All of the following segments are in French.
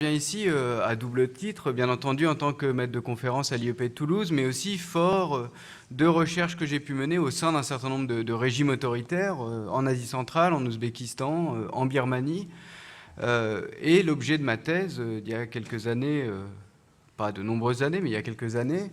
Je viens ici à double titre, bien entendu en tant que maître de conférence à l'IEP de Toulouse, mais aussi fort de recherches que j'ai pu mener au sein d'un certain nombre de régimes autoritaires en Asie centrale, en Ouzbékistan, en Birmanie. Et l'objet de ma thèse, il y a quelques années, pas de nombreuses années, mais il y a quelques années,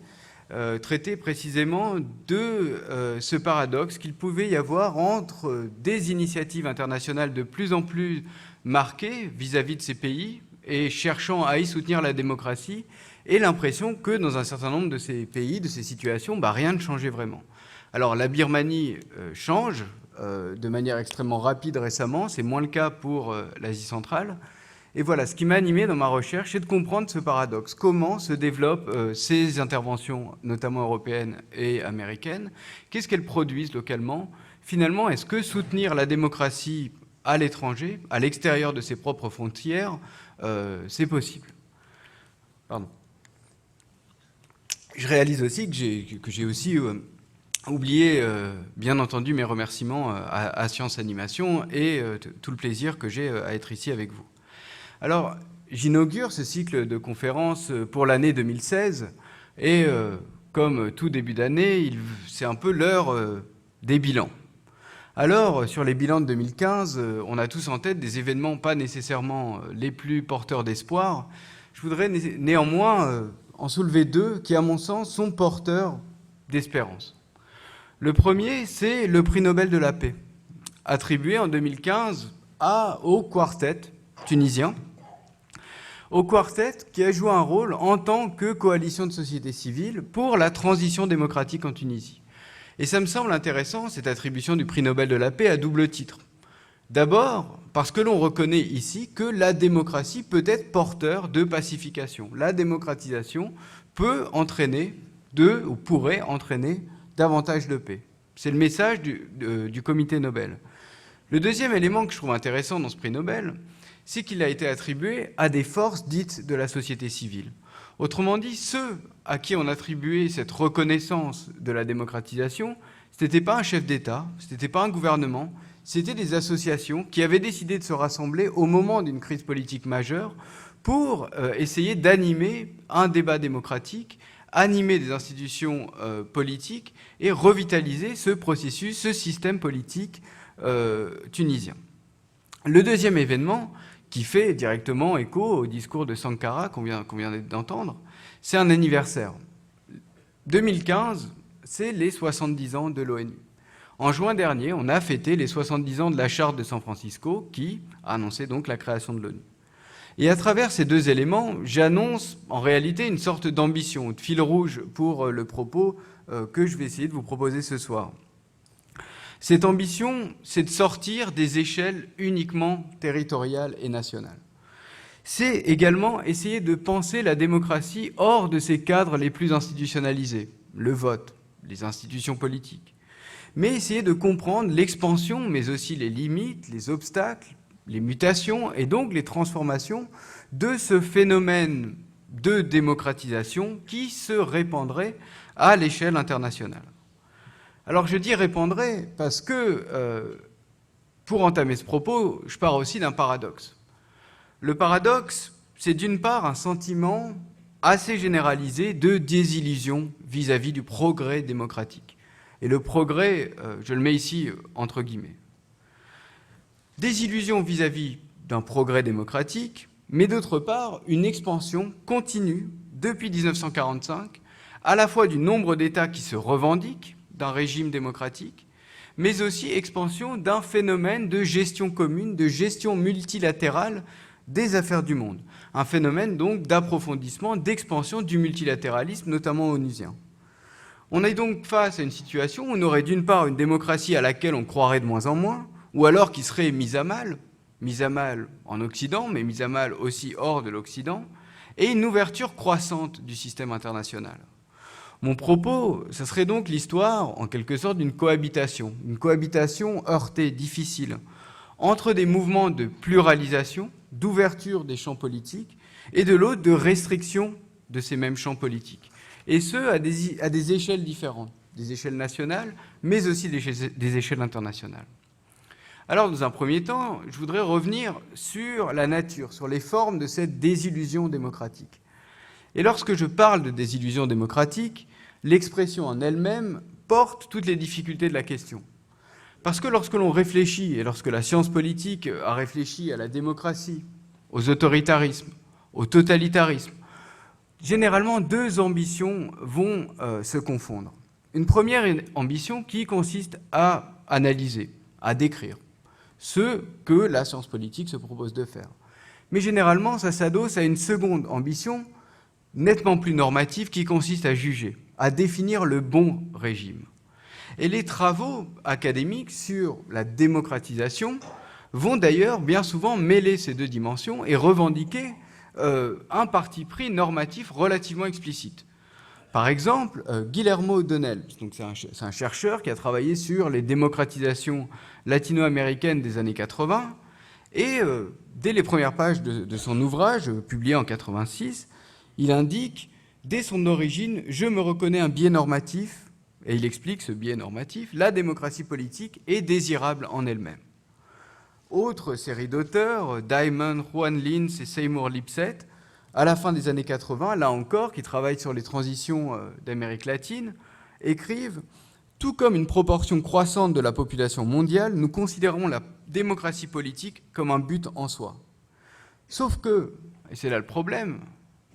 traitait précisément de ce paradoxe qu'il pouvait y avoir entre des initiatives internationales de plus en plus marquées vis-à-vis de ces pays, et cherchant à y soutenir la démocratie, et l'impression que dans un certain nombre de ces pays, de ces situations, rien ne changeait vraiment. Alors la Birmanie change de manière extrêmement rapide récemment, c'est moins le cas pour l'Asie centrale. Et voilà, ce qui m'a animé dans ma recherche, c'est de comprendre ce paradoxe. Comment se développent ces interventions, notamment européennes et américaines? Qu'est-ce qu'elles produisent localement? Finalement, est-ce que soutenir la démocratie à l'étranger, à l'extérieur de ses propres frontières, c'est possible? Pardon. Je réalise aussi que j'ai aussi oublié, bien entendu, mes remerciements à Science Animation et tout le plaisir que j'ai à être ici avec vous. Alors, j'inaugure ce cycle de conférences pour l'année 2016 et comme tout début d'année, c'est un peu l'heure des bilans. Alors, sur les bilans de 2015, on a tous en tête des événements pas nécessairement les plus porteurs d'espoir. Je voudrais néanmoins en soulever deux qui, à mon sens, sont porteurs d'espérance. Le premier, c'est le prix Nobel de la paix, attribué en 2015 au quartet tunisien, au quartet qui a joué un rôle en tant que coalition de société civile pour la transition démocratique en Tunisie. Et ça me semble intéressant, cette attribution du prix Nobel de la paix, à double titre. D'abord, parce que l'on reconnaît ici que la démocratie peut être porteur de pacification. La démocratisation peut entraîner ou pourrait entraîner davantage de paix. C'est le message du comité Nobel. Le deuxième élément que je trouve intéressant dans ce prix Nobel, c'est qu'il a été attribué à des forces dites de la société civile. Autrement dit, ceux à qui on attribuait cette reconnaissance de la démocratisation, ce n'était pas un chef d'État, ce n'était pas un gouvernement, c'était des associations qui avaient décidé de se rassembler au moment d'une crise politique majeure pour essayer d'animer un débat démocratique, animer des institutions politiques et revitaliser ce processus, ce système politique tunisien. Le deuxième événement, qui fait directement écho au discours de Sankara qu'on vient d'entendre, c'est un anniversaire. 2015, c'est les 70 ans de l'ONU. En juin dernier, on a fêté les 70 ans de la Charte de San Francisco, qui a annoncé donc la création de l'ONU. Et à travers ces deux éléments, j'annonce en réalité une sorte d'ambition, de fil rouge pour le propos que je vais essayer de vous proposer ce soir. Cette ambition, c'est de sortir des échelles uniquement territoriales et nationales. C'est également essayer de penser la démocratie hors de ses cadres les plus institutionnalisés, le vote, les institutions politiques, mais essayer de comprendre l'expansion, mais aussi les limites, les obstacles, les mutations et donc les transformations de ce phénomène de démocratisation qui se répandrait à l'échelle internationale. Alors je dis répandrait parce que, pour entamer ce propos, je pars aussi d'un paradoxe. Le paradoxe, c'est d'une part un sentiment assez généralisé de désillusion vis-à-vis du progrès démocratique. Et le progrès, je le mets ici entre guillemets. Désillusion vis-à-vis d'un progrès démocratique, mais d'autre part, une expansion continue depuis 1945, à la fois du nombre d'États qui se revendiquent d'un régime démocratique, mais aussi expansion d'un phénomène de gestion commune, de gestion multilatérale des affaires du monde. Un phénomène donc d'approfondissement, d'expansion du multilatéralisme, notamment onusien. On est donc face à une situation où on aurait d'une part une démocratie à laquelle on croirait de moins en moins, ou alors qui serait mise à mal en Occident, mais mise à mal aussi hors de l'Occident, et une ouverture croissante du système international. Mon propos, ce serait donc l'histoire, en quelque sorte, d'une cohabitation heurtée, difficile, entre des mouvements de pluralisation, d'ouverture des champs politiques, et de l'autre, de restriction de ces mêmes champs politiques. Et ce, à des échelles différentes, des échelles nationales, mais aussi des échelles internationales. Alors, dans un premier temps, je voudrais revenir sur la nature, sur les formes de cette désillusion démocratique. Et lorsque je parle de désillusion démocratique, l'expression en elle-même porte toutes les difficultés de la question. Parce que lorsque l'on réfléchit, et lorsque la science politique a réfléchi à la démocratie, aux autoritarismes, au totalitarisme, généralement deux ambitions vont se confondre. Une première ambition qui consiste à analyser, à décrire ce que la science politique se propose de faire. Mais généralement, ça s'adosse à une seconde ambition nettement plus normative qui consiste à juger, à définir le bon régime. Et les travaux académiques sur la démocratisation vont d'ailleurs bien souvent mêler ces deux dimensions et revendiquer un parti pris normatif relativement explicite. Par exemple, Guillermo O'Donnell, c'est un chercheur qui a travaillé sur les démocratisations latino-américaines des années 80, et dès les premières pages de son ouvrage, publié en 1986, il indique « Dès son origine, je me reconnais un biais normatif », et il explique ce biais normatif, « la démocratie politique est désirable en elle-même ». Autre série d'auteurs, Diamond, Juan Linz et Seymour Lipset, à la fin des années 80, là encore, qui travaillent sur les transitions d'Amérique latine, écrivent « Tout comme une proportion croissante de la population mondiale, nous considérons la démocratie politique comme un but en soi. » Sauf que, et c'est là le problème,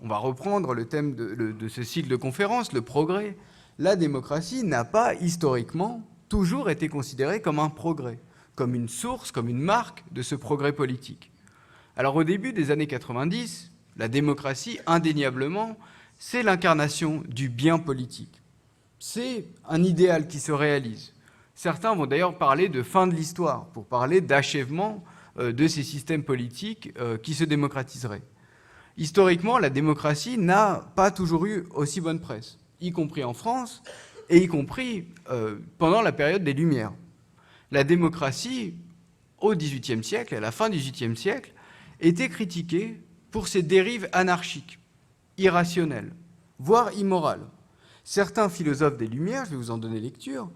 on va reprendre le thème de ce cycle de conférences, le progrès, la démocratie n'a pas historiquement toujours été considérée comme un progrès, comme une source, comme une marque de ce progrès politique. Alors au début des années 90, la démocratie, indéniablement, c'est l'incarnation du bien politique. C'est un idéal qui se réalise. Certains vont d'ailleurs parler de fin de l'histoire, pour parler d'achèvement de ces systèmes politiques qui se démocratiseraient. Historiquement, la démocratie n'a pas toujours eu aussi bonne presse, y compris en France, et y compris pendant la période des Lumières. La démocratie, au XVIIIe siècle, à la fin du XVIIIe siècle, était critiquée pour ses dérives anarchiques, irrationnelles, voire immorales. Certains philosophes des Lumières, je vais vous en donner lecture,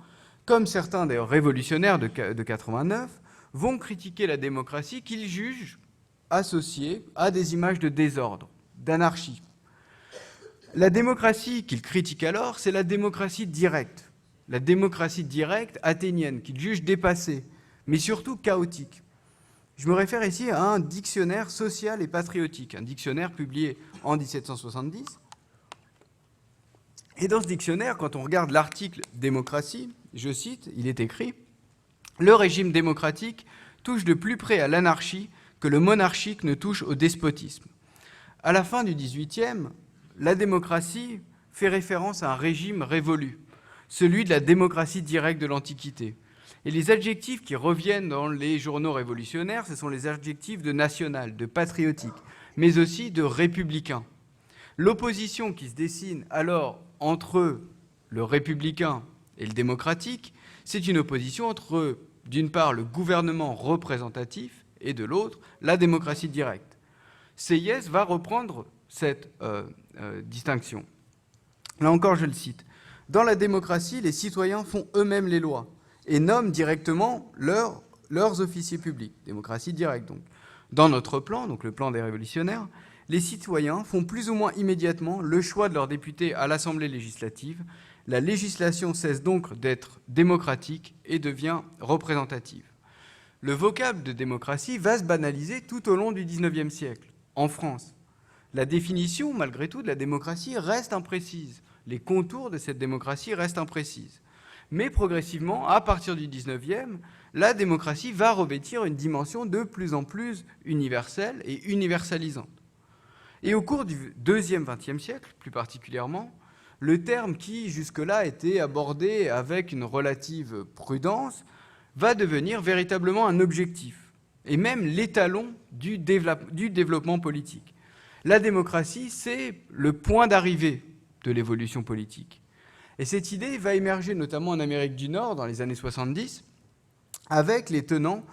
comme certains d'ailleurs révolutionnaires de 89, vont critiquer la démocratie qu'ils jugent associée à des images de désordre, d'anarchie. La démocratie qu'ils critiquent alors, c'est la démocratie directe athénienne, qu'ils jugent dépassée, mais surtout chaotique. Je me réfère ici à un dictionnaire social et patriotique, un dictionnaire publié en 1770. Et dans ce dictionnaire, quand on regarde l'article « démocratie », je cite, il est écrit « Le régime démocratique touche de plus près à l'anarchie que le monarchique ne touche au despotisme. » À la fin du XVIIIe, la démocratie fait référence à un régime révolu, celui de la démocratie directe de l'Antiquité. Et les adjectifs qui reviennent dans les journaux révolutionnaires, ce sont les adjectifs de national, de patriotique, mais aussi de républicain. L'opposition qui se dessine alors entre le républicain et le démocratique, c'est une opposition entre, d'une part, le gouvernement représentatif et de l'autre, la démocratie directe. Sieyès va reprendre cette distinction. Là encore, je le cite. « Dans la démocratie, les citoyens font eux-mêmes les lois et nomment directement leurs officiers publics. » Démocratie directe, donc. Dans notre plan, donc le plan des révolutionnaires, les citoyens font plus ou moins immédiatement le choix de leurs députés à l'Assemblée législative. La législation cesse donc d'être démocratique et devient représentative. Le vocable de démocratie va se banaliser tout au long du XIXe siècle, en France. La définition, malgré tout, de la démocratie reste imprécise. Les contours de cette démocratie restent imprécises. Mais progressivement, à partir du XIXe, la démocratie va revêtir une dimension de plus en plus universelle et universalisante. Et au cours du deuxième XXe siècle, plus particulièrement, le terme qui, jusque-là, était abordé avec une relative prudence, va devenir véritablement un objectif, et même l'étalon du développement politique. La démocratie, c'est le point d'arrivée de l'évolution politique. Et cette idée va émerger notamment en Amérique du Nord dans les années 70, avec les tenants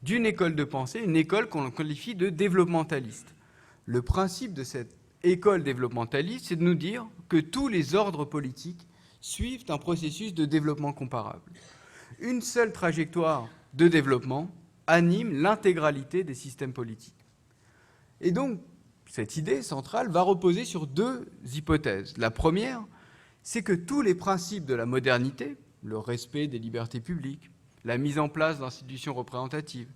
d'une école de pensée, une école qu'on qualifie de développementaliste. Le principe de cette école développementaliste, c'est de nous dire que tous les ordres politiques suivent un processus de développement comparable. Une seule trajectoire de développement anime l'intégralité des systèmes politiques. Et donc, cette idée centrale va reposer sur deux hypothèses. La première, c'est que tous les principes de la modernité, le respect des libertés publiques, la mise en place d'institutions représentatives,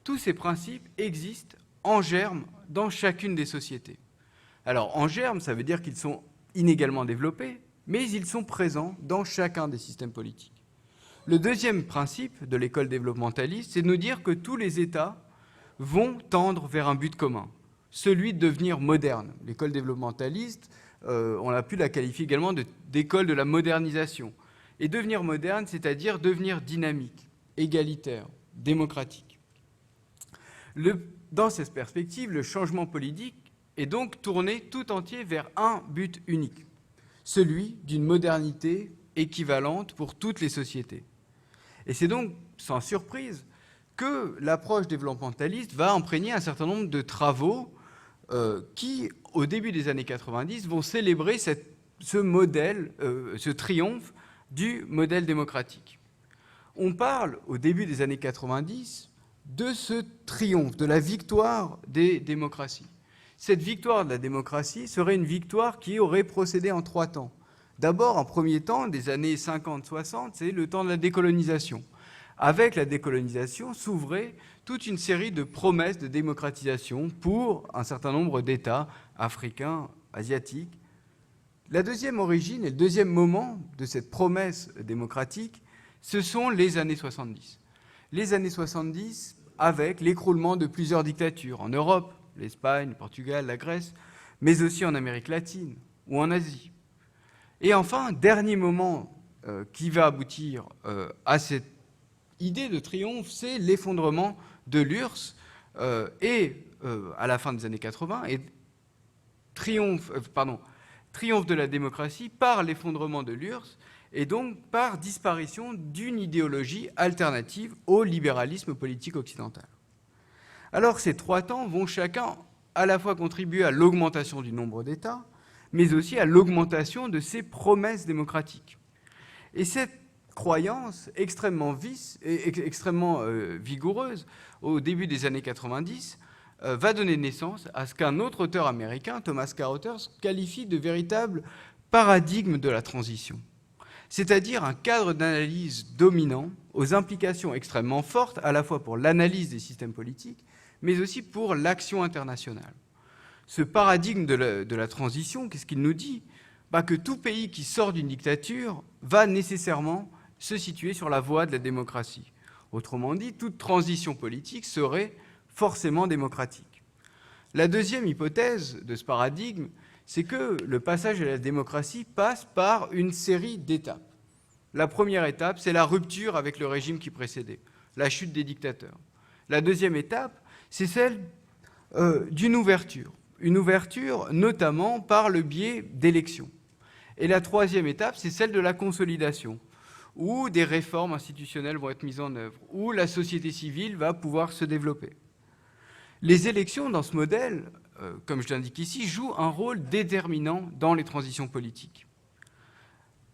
tous ces principes existent en germe dans chacune des sociétés. Alors, en germe, ça veut dire qu'ils sont inégalement développés, mais ils sont présents dans chacun des systèmes politiques. Le deuxième principe de l'école développementaliste, c'est de nous dire que tous les États vont tendre vers un but commun, celui de devenir moderne. L'école développementaliste, on a pu la qualifier également d'école de la modernisation. Et devenir moderne, c'est-à-dire devenir dynamique, égalitaire, démocratique. Dans cette perspective, le changement politique est donc tourné tout entier vers un but unique, celui d'une modernité équivalente pour toutes les sociétés. Et c'est donc sans surprise que l'approche développementaliste va imprégner un certain nombre de travaux qui, au début des années 90, vont célébrer ce modèle, ce triomphe du modèle démocratique. On parle, au début des années 90, de ce triomphe, de la victoire des démocraties. Cette victoire de la démocratie serait une victoire qui aurait procédé en 3 temps. D'abord, en premier temps, des années 50-60, c'est le temps de la décolonisation. Avec la décolonisation s'ouvrait toute une série de promesses de démocratisation pour un certain nombre d'États africains, asiatiques. La deuxième origine et le deuxième moment de cette promesse démocratique, ce sont les années 70. Les années 70 avec l'écroulement de plusieurs dictatures en Europe, l'Espagne, le Portugal, la Grèce, mais aussi en Amérique latine ou en Asie. Et enfin, dernier moment qui va aboutir à cette idée de triomphe, c'est l'effondrement de l'URSS à la fin des années 80 et triomphe de la démocratie par l'effondrement de l'URSS et donc par disparition d'une idéologie alternative au libéralisme politique occidental. Alors ces 3 temps vont chacun à la fois contribuer à l'augmentation du nombre d'États, mais aussi à l'augmentation de ces promesses démocratiques. Et cette croyance extrêmement vigoureuse au début des années 90 va donner naissance à ce qu'un autre auteur américain, Thomas Carothers, qualifie de véritable paradigme de la transition, c'est-à-dire un cadre d'analyse dominant aux implications extrêmement fortes à la fois pour l'analyse des systèmes politiques, mais aussi pour l'action internationale. Ce paradigme de la transition, qu'est-ce qu'il nous dit ? Que tout pays qui sort d'une dictature va nécessairement se situer sur la voie de la démocratie. Autrement dit, toute transition politique serait forcément démocratique. La deuxième hypothèse de ce paradigme, c'est que le passage à la démocratie passe par une série d'étapes. La première étape, c'est la rupture avec le régime qui précédait, la chute des dictateurs. La deuxième étape, c'est celle d'une ouverture. Une ouverture notamment par le biais d'élections. Et la troisième étape, c'est celle de la consolidation, où des réformes institutionnelles vont être mises en œuvre, où la société civile va pouvoir se développer. Les élections, dans ce modèle, comme je l'indique ici, jouent un rôle déterminant dans les transitions politiques.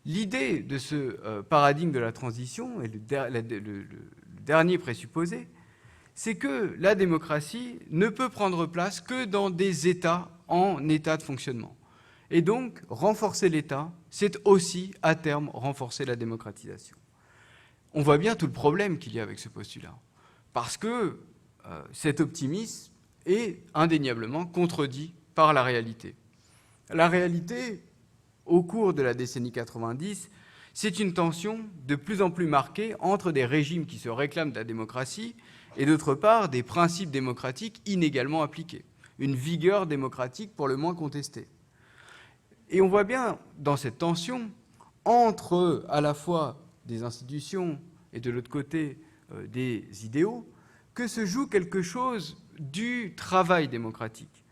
L'idée de ce paradigme de la transition, et le dernier présupposé, c'est que la démocratie ne peut prendre place que dans des États en état de fonctionnement. Et donc, renforcer l'État, c'est aussi, à terme, renforcer la démocratisation. On voit bien tout le problème qu'il y a avec ce postulat, parce que cet optimisme est indéniablement contredit par la réalité. La réalité, au cours de la décennie 90, c'est une tension de plus en plus marquée entre des régimes qui se réclament de la démocratie et d'autre part des principes démocratiques inégalement appliqués, une vigueur démocratique pour le moins contestée. Et on voit bien dans cette tension entre à la fois des institutions et de l'autre côté des idéaux que se joue quelque chose du travail démocratique.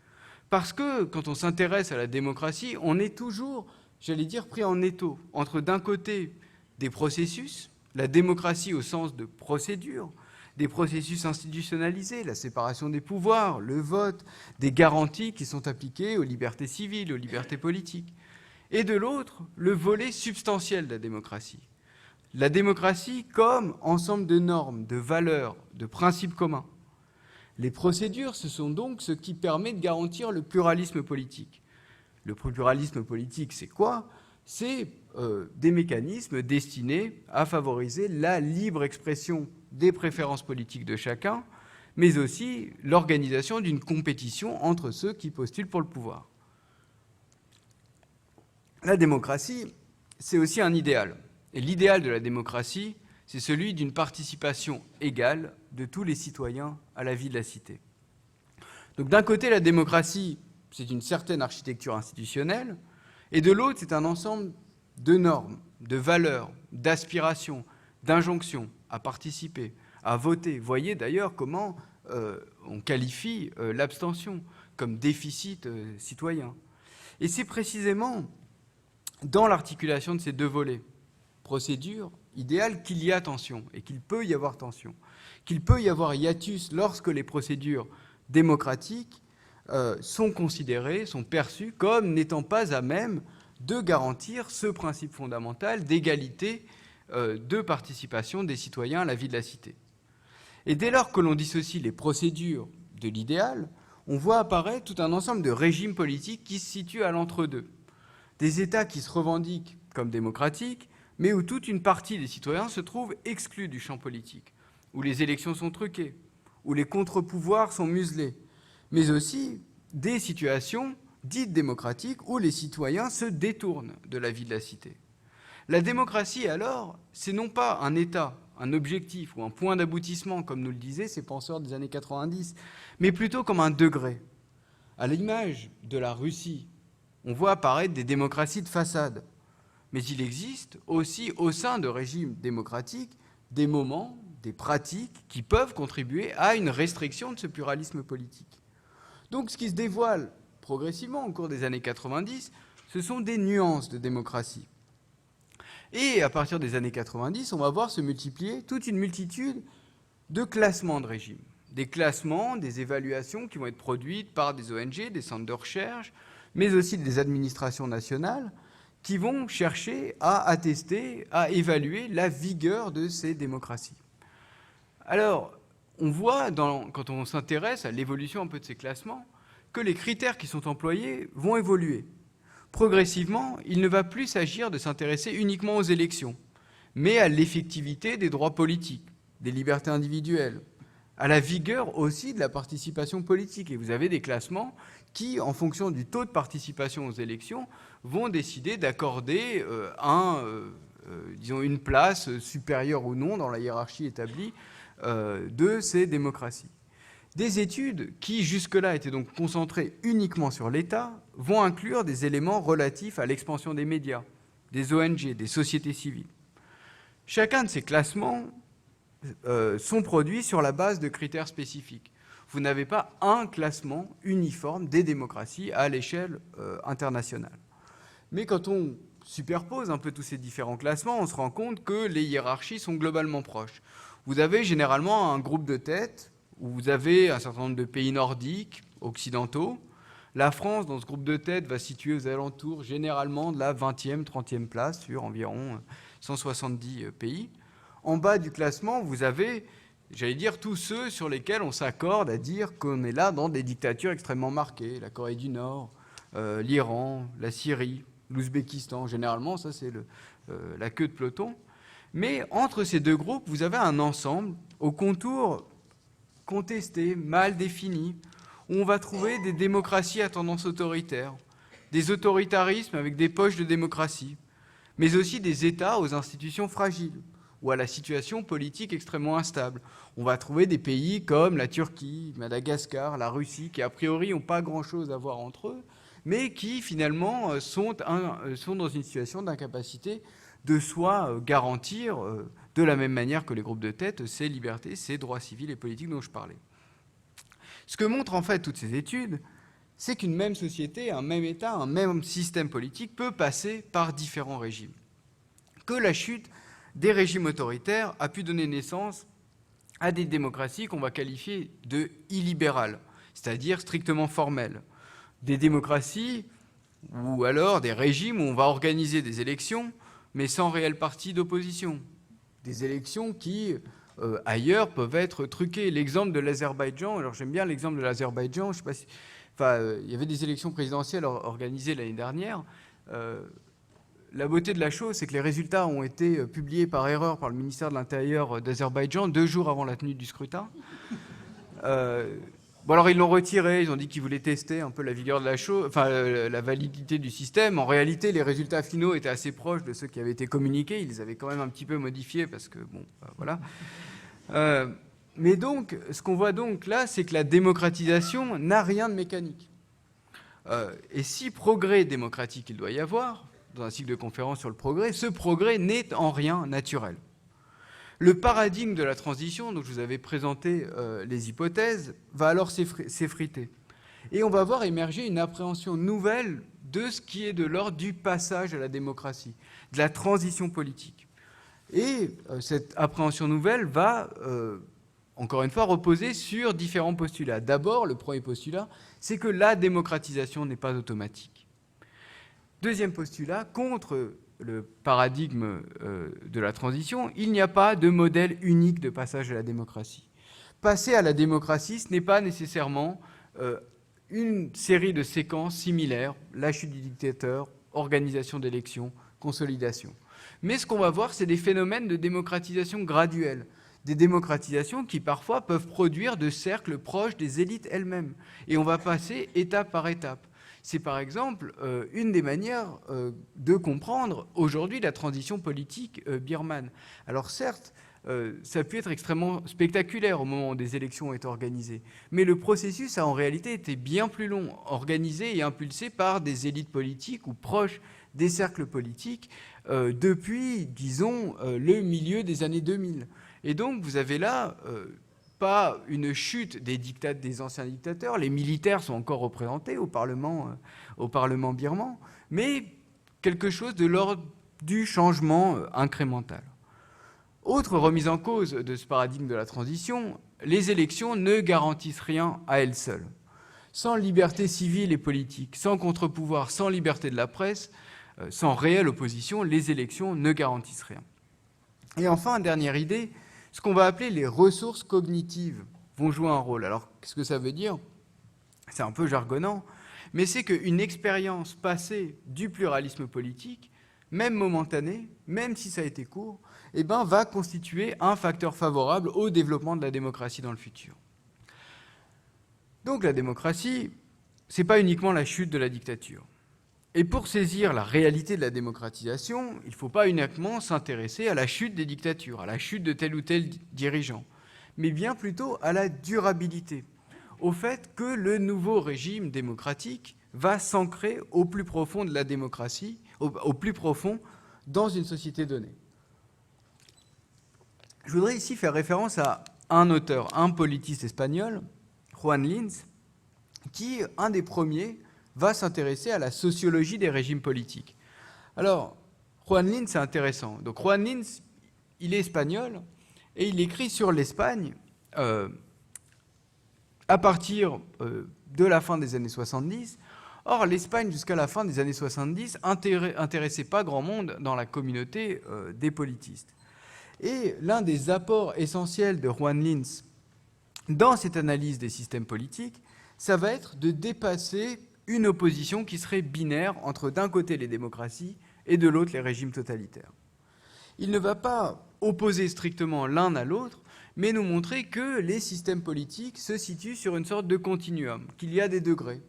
Parce que quand on s'intéresse à la démocratie, on est toujours, j'allais dire, pris en étau entre d'un côté des processus, la démocratie au sens de procédure, des processus institutionnalisés, la séparation des pouvoirs, le vote, des garanties qui sont appliquées aux libertés civiles, aux libertés politiques. Et de l'autre, le volet substantiel de la démocratie, la démocratie comme ensemble de normes, de valeurs, de principes communs. Les procédures, ce sont donc ce qui permet de garantir le pluralisme politique. Le pluralisme politique, c'est quoi? C'est des mécanismes destinés à favoriser la libre expression des préférences politiques de chacun, mais aussi l'organisation d'une compétition entre ceux qui postulent pour le pouvoir. La démocratie, c'est aussi un idéal. Et l'idéal de la démocratie, c'est celui d'une participation égale de tous les citoyens à la vie de la cité. Donc d'un côté, la démocratie, c'est une certaine architecture institutionnelle, et de l'autre, c'est un ensemble de normes, de valeurs, d'aspirations, d'injonctions à participer, à voter. Vous voyez d'ailleurs comment on qualifie l'abstention comme déficit citoyen. Et c'est précisément dans l'articulation de ces deux volets, procédure, idéal, qu'il y a tension, et qu'il peut y avoir tension, qu'il peut y avoir hiatus lorsque les procédures démocratiques sont considérées, sont perçues comme n'étant pas à même de garantir ce principe fondamental d'égalité de participation des citoyens à la vie de la cité. Et dès lors que l'on dissocie les procédures de l'idéal, on voit apparaître tout un ensemble de régimes politiques qui se situent à l'entre-deux. Des États qui se revendiquent comme démocratiques, mais où toute une partie des citoyens se trouve exclus du champ politique, où les élections sont truquées, où les contre-pouvoirs sont muselés, mais aussi des situations dites démocratiques où les citoyens se détournent de la vie de la cité. La démocratie, alors, c'est non pas un État, un objectif ou un point d'aboutissement, comme nous le disaient ces penseurs des années 90, mais plutôt comme un degré. À l'image de la Russie, on voit apparaître des démocraties de façade. Mais il existe aussi, au sein de régimes démocratiques, des moments, des pratiques qui peuvent contribuer à une restriction de ce pluralisme politique. Donc ce qui se dévoile progressivement au cours des années 90, ce sont des nuances de démocratie. Et à partir des années 90, on va voir se multiplier toute une multitude de classements de régimes. Des classements, des évaluations qui vont être produites par des ONG, des centres de recherche, mais aussi des administrations nationales, qui vont chercher à attester, à évaluer la vigueur de ces démocraties. Alors, on voit, quand on s'intéresse à l'évolution un peu de ces classements, que les critères qui sont employés vont évoluer. Progressivement, il ne va plus s'agir de s'intéresser uniquement aux élections, mais à l'effectivité des droits politiques, des libertés individuelles, à la vigueur aussi de la participation politique. Et vous avez des classements qui, en fonction du taux de participation aux élections, vont décider d'accorder une place supérieure ou non dans la hiérarchie établie de ces démocraties. Des études qui, jusque-là, étaient donc concentrées uniquement sur l'État, vont inclure des éléments relatifs à l'expansion des médias, des ONG, des sociétés civiles. Chacun de ces classements sont produits sur la base de critères spécifiques. Vous n'avez pas un classement uniforme des démocraties à l'échelle internationale. Mais quand on superpose un peu tous ces différents classements, on se rend compte que les hiérarchies sont globalement proches. Vous avez généralement un groupe de tête où vous avez un certain nombre de pays nordiques, occidentaux. La France, dans ce groupe de tête, va se situer aux alentours généralement de la 20e, 30e place sur environ 170 pays. En bas du classement, vous avez, j'allais dire, tous ceux sur lesquels on s'accorde à dire qu'on est là dans des dictatures extrêmement marquées. La Corée du Nord, l'Iran, la Syrie, l'Ouzbékistan. Généralement, ça c'est la queue de peloton. Mais entre ces deux groupes, vous avez un ensemble aux contours contestés, mal définis, où on va trouver des démocraties à tendance autoritaire, des autoritarismes avec des poches de démocratie, mais aussi des États aux institutions fragiles ou à la situation politique extrêmement instable. On va trouver des pays comme la Turquie, Madagascar, la Russie, qui a priori n'ont pas grand-chose à voir entre eux, mais qui finalement sont dans une situation d'incapacité de soi garantir, de la même manière que les groupes de tête, ces libertés, ces droits civils et politiques dont je parlais. Ce que montrent en fait toutes ces études, c'est qu'une même société, un même État, un même système politique peut passer par différents régimes. Que la chute des régimes autoritaires a pu donner naissance à des démocraties qu'on va qualifier de illibérales, c'est-à-dire strictement formelles. Des démocraties ou alors des régimes où on va organiser des élections, mais sans réel parti d'opposition, des élections qui, ailleurs, peuvent être truquées. L'exemple de l'Azerbaïdjan, alors j'aime bien l'exemple de l'Azerbaïdjan, je sais pas si... il y avait des élections présidentielles organisées l'année dernière. La beauté de la chose, c'est que les résultats ont été publiés par erreur par le ministère de l'Intérieur d'Azerbaïdjan 2 jours avant la tenue du scrutin. Bon, alors ils l'ont retiré, ils ont dit qu'ils voulaient tester un peu la vigueur de la chose, enfin la validité du système. En réalité, les résultats finaux étaient assez proches de ceux qui avaient été communiqués. Ils les avaient quand même un petit peu modifiés parce que, bon, voilà. Mais donc, ce qu'on voit donc là, c'est que la démocratisation n'a rien de mécanique. Et si progrès démocratique il doit y avoir, dans un cycle de conférences sur le progrès, ce progrès n'est en rien naturel. Le paradigme de la transition, dont je vous avais présenté les hypothèses, va alors s'effriter. Et on va voir émerger une appréhension nouvelle de ce qui est de l'ordre du passage à la démocratie, de la transition politique. Et cette appréhension nouvelle va, encore une fois, reposer sur différents postulats. D'abord, le premier postulat, c'est que la démocratisation n'est pas automatique. Deuxième postulat, contre le paradigme de la transition, il n'y a pas de modèle unique de passage à la démocratie. Passer à la démocratie, ce n'est pas nécessairement une série de séquences similaires, la chute du dictateur, organisation d'élections, consolidation. Mais ce qu'on va voir, c'est des phénomènes de démocratisation graduelle, des démocratisations qui parfois peuvent produire de cercles proches des élites elles-mêmes. Et on va passer étape par étape. C'est par exemple une des manières de comprendre aujourd'hui la transition politique birmane. Alors certes, ça a pu être extrêmement spectaculaire au moment où des élections ont été organisées, mais le processus a en réalité été bien plus long, organisé et impulsé par des élites politiques ou proches des cercles politiques depuis, disons, le milieu des années 2000. Et donc vous avez là... pas une chute des anciens dictateurs, les militaires sont encore représentés au Parlement birman, mais quelque chose de l'ordre du changement incrémental. Autre remise en cause de ce paradigme de la transition, les élections ne garantissent rien à elles seules. Sans liberté civile et politique, sans contre-pouvoir, sans liberté de la presse, sans réelle opposition, les élections ne garantissent rien. Et enfin, dernière idée, ce qu'on va appeler les ressources cognitives vont jouer un rôle. Alors, qu'est-ce que ça veut dire ? C'est un peu jargonnant, mais c'est qu'une expérience passée du pluralisme politique, même momentanée, même si ça a été court, va constituer un facteur favorable au développement de la démocratie dans le futur. Donc la démocratie, ce n'est pas uniquement la chute de la dictature. Et pour saisir la réalité de la démocratisation, il ne faut pas uniquement s'intéresser à la chute des dictatures, à la chute de tel ou tel dirigeant, mais bien plutôt à la durabilité, au fait que le nouveau régime démocratique va s'ancrer au plus profond de la démocratie, au plus profond dans une société donnée. Je voudrais ici faire référence à un auteur, un politiste espagnol, Juan Lins, qui, un des premiers, va s'intéresser à la sociologie des régimes politiques. Alors, Juan Lins, c'est intéressant. Donc, Juan Lins, il est espagnol et il écrit sur l'Espagne à partir de la fin des années 70. Or, l'Espagne, jusqu'à la fin des années 70, intéressait pas grand monde dans la communauté des politistes. Et l'un des apports essentiels de Juan Lins dans cette analyse des systèmes politiques, ça va être de dépasser une opposition qui serait binaire entre d'un côté les démocraties et de l'autre les régimes totalitaires. Il ne va pas opposer strictement l'un à l'autre, mais nous montrer que les systèmes politiques se situent sur une sorte de continuum, qu'il y a des degrés,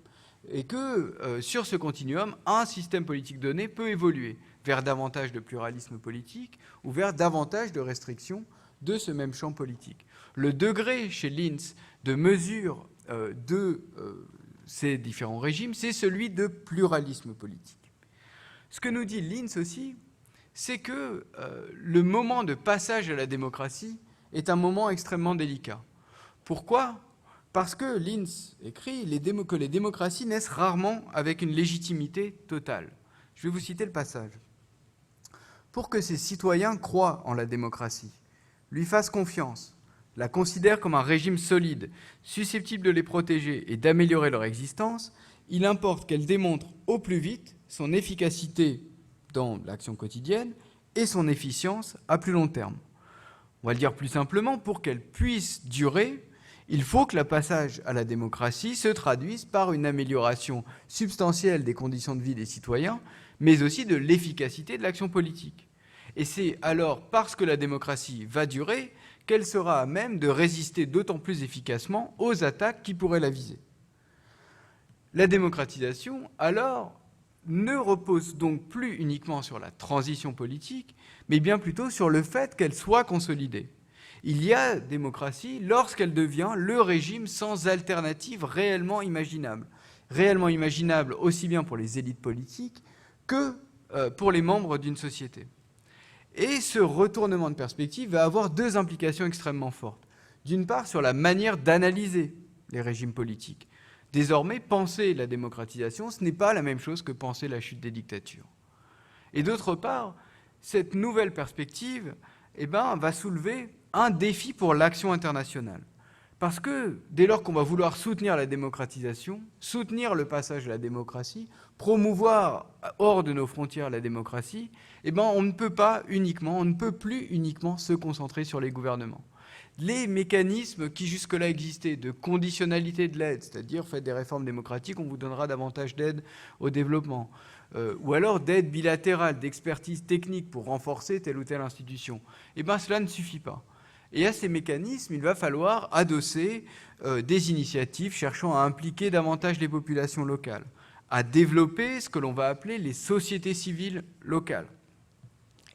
et que sur ce continuum, un système politique donné peut évoluer vers davantage de pluralisme politique ou vers davantage de restrictions de ce même champ politique. Le degré chez Lins de mesure de ces différents régimes, c'est celui de pluralisme politique. Ce que nous dit Lins aussi, c'est que le moment de passage à la démocratie est un moment extrêmement délicat. Pourquoi ? Parce que Lins écrit que les démocraties naissent rarement avec une légitimité totale. Je vais vous citer le passage. Pour que ses citoyens croient en la démocratie, lui fassent confiance, la considèrent comme un régime solide, susceptible de les protéger et d'améliorer leur existence, il importe qu'elle démontre au plus vite son efficacité dans l'action quotidienne et son efficience à plus long terme. va le dire plus simplement, pour qu'elle puisse durer, il faut que le passage à la démocratie se traduise par une amélioration substantielle des conditions de vie des citoyens, mais aussi de l'efficacité de l'action politique. Et c'est alors parce que la démocratie va durer qu'elle sera à même de résister d'autant plus efficacement aux attaques qui pourraient la viser. La démocratisation, alors, ne repose donc plus uniquement sur la transition politique, mais bien plutôt sur le fait qu'elle soit consolidée. Il y a démocratie lorsqu'elle devient le régime sans alternative réellement imaginable aussi bien pour les élites politiques que pour les membres d'une société. Et ce retournement de perspective va avoir deux implications extrêmement fortes. D'une part, sur la manière d'analyser les régimes politiques. Désormais, penser la démocratisation, ce n'est pas la même chose que penser la chute des dictatures. Et d'autre part, cette nouvelle perspective va soulever un défi pour l'action internationale. Parce que dès lors qu'on va vouloir soutenir la démocratisation, soutenir le passage à la démocratie, promouvoir hors de nos frontières la démocratie, on ne peut plus uniquement se concentrer sur les gouvernements. Les mécanismes qui jusque-là existaient de conditionnalité de l'aide, c'est-à-dire faites des réformes démocratiques, on vous donnera davantage d'aide au développement, ou alors d'aide bilatérale, d'expertise technique pour renforcer telle ou telle institution, cela ne suffit pas. Et à ces mécanismes, il va falloir adosser des initiatives cherchant à impliquer davantage les populations locales, à développer ce que l'on va appeler les sociétés civiles locales.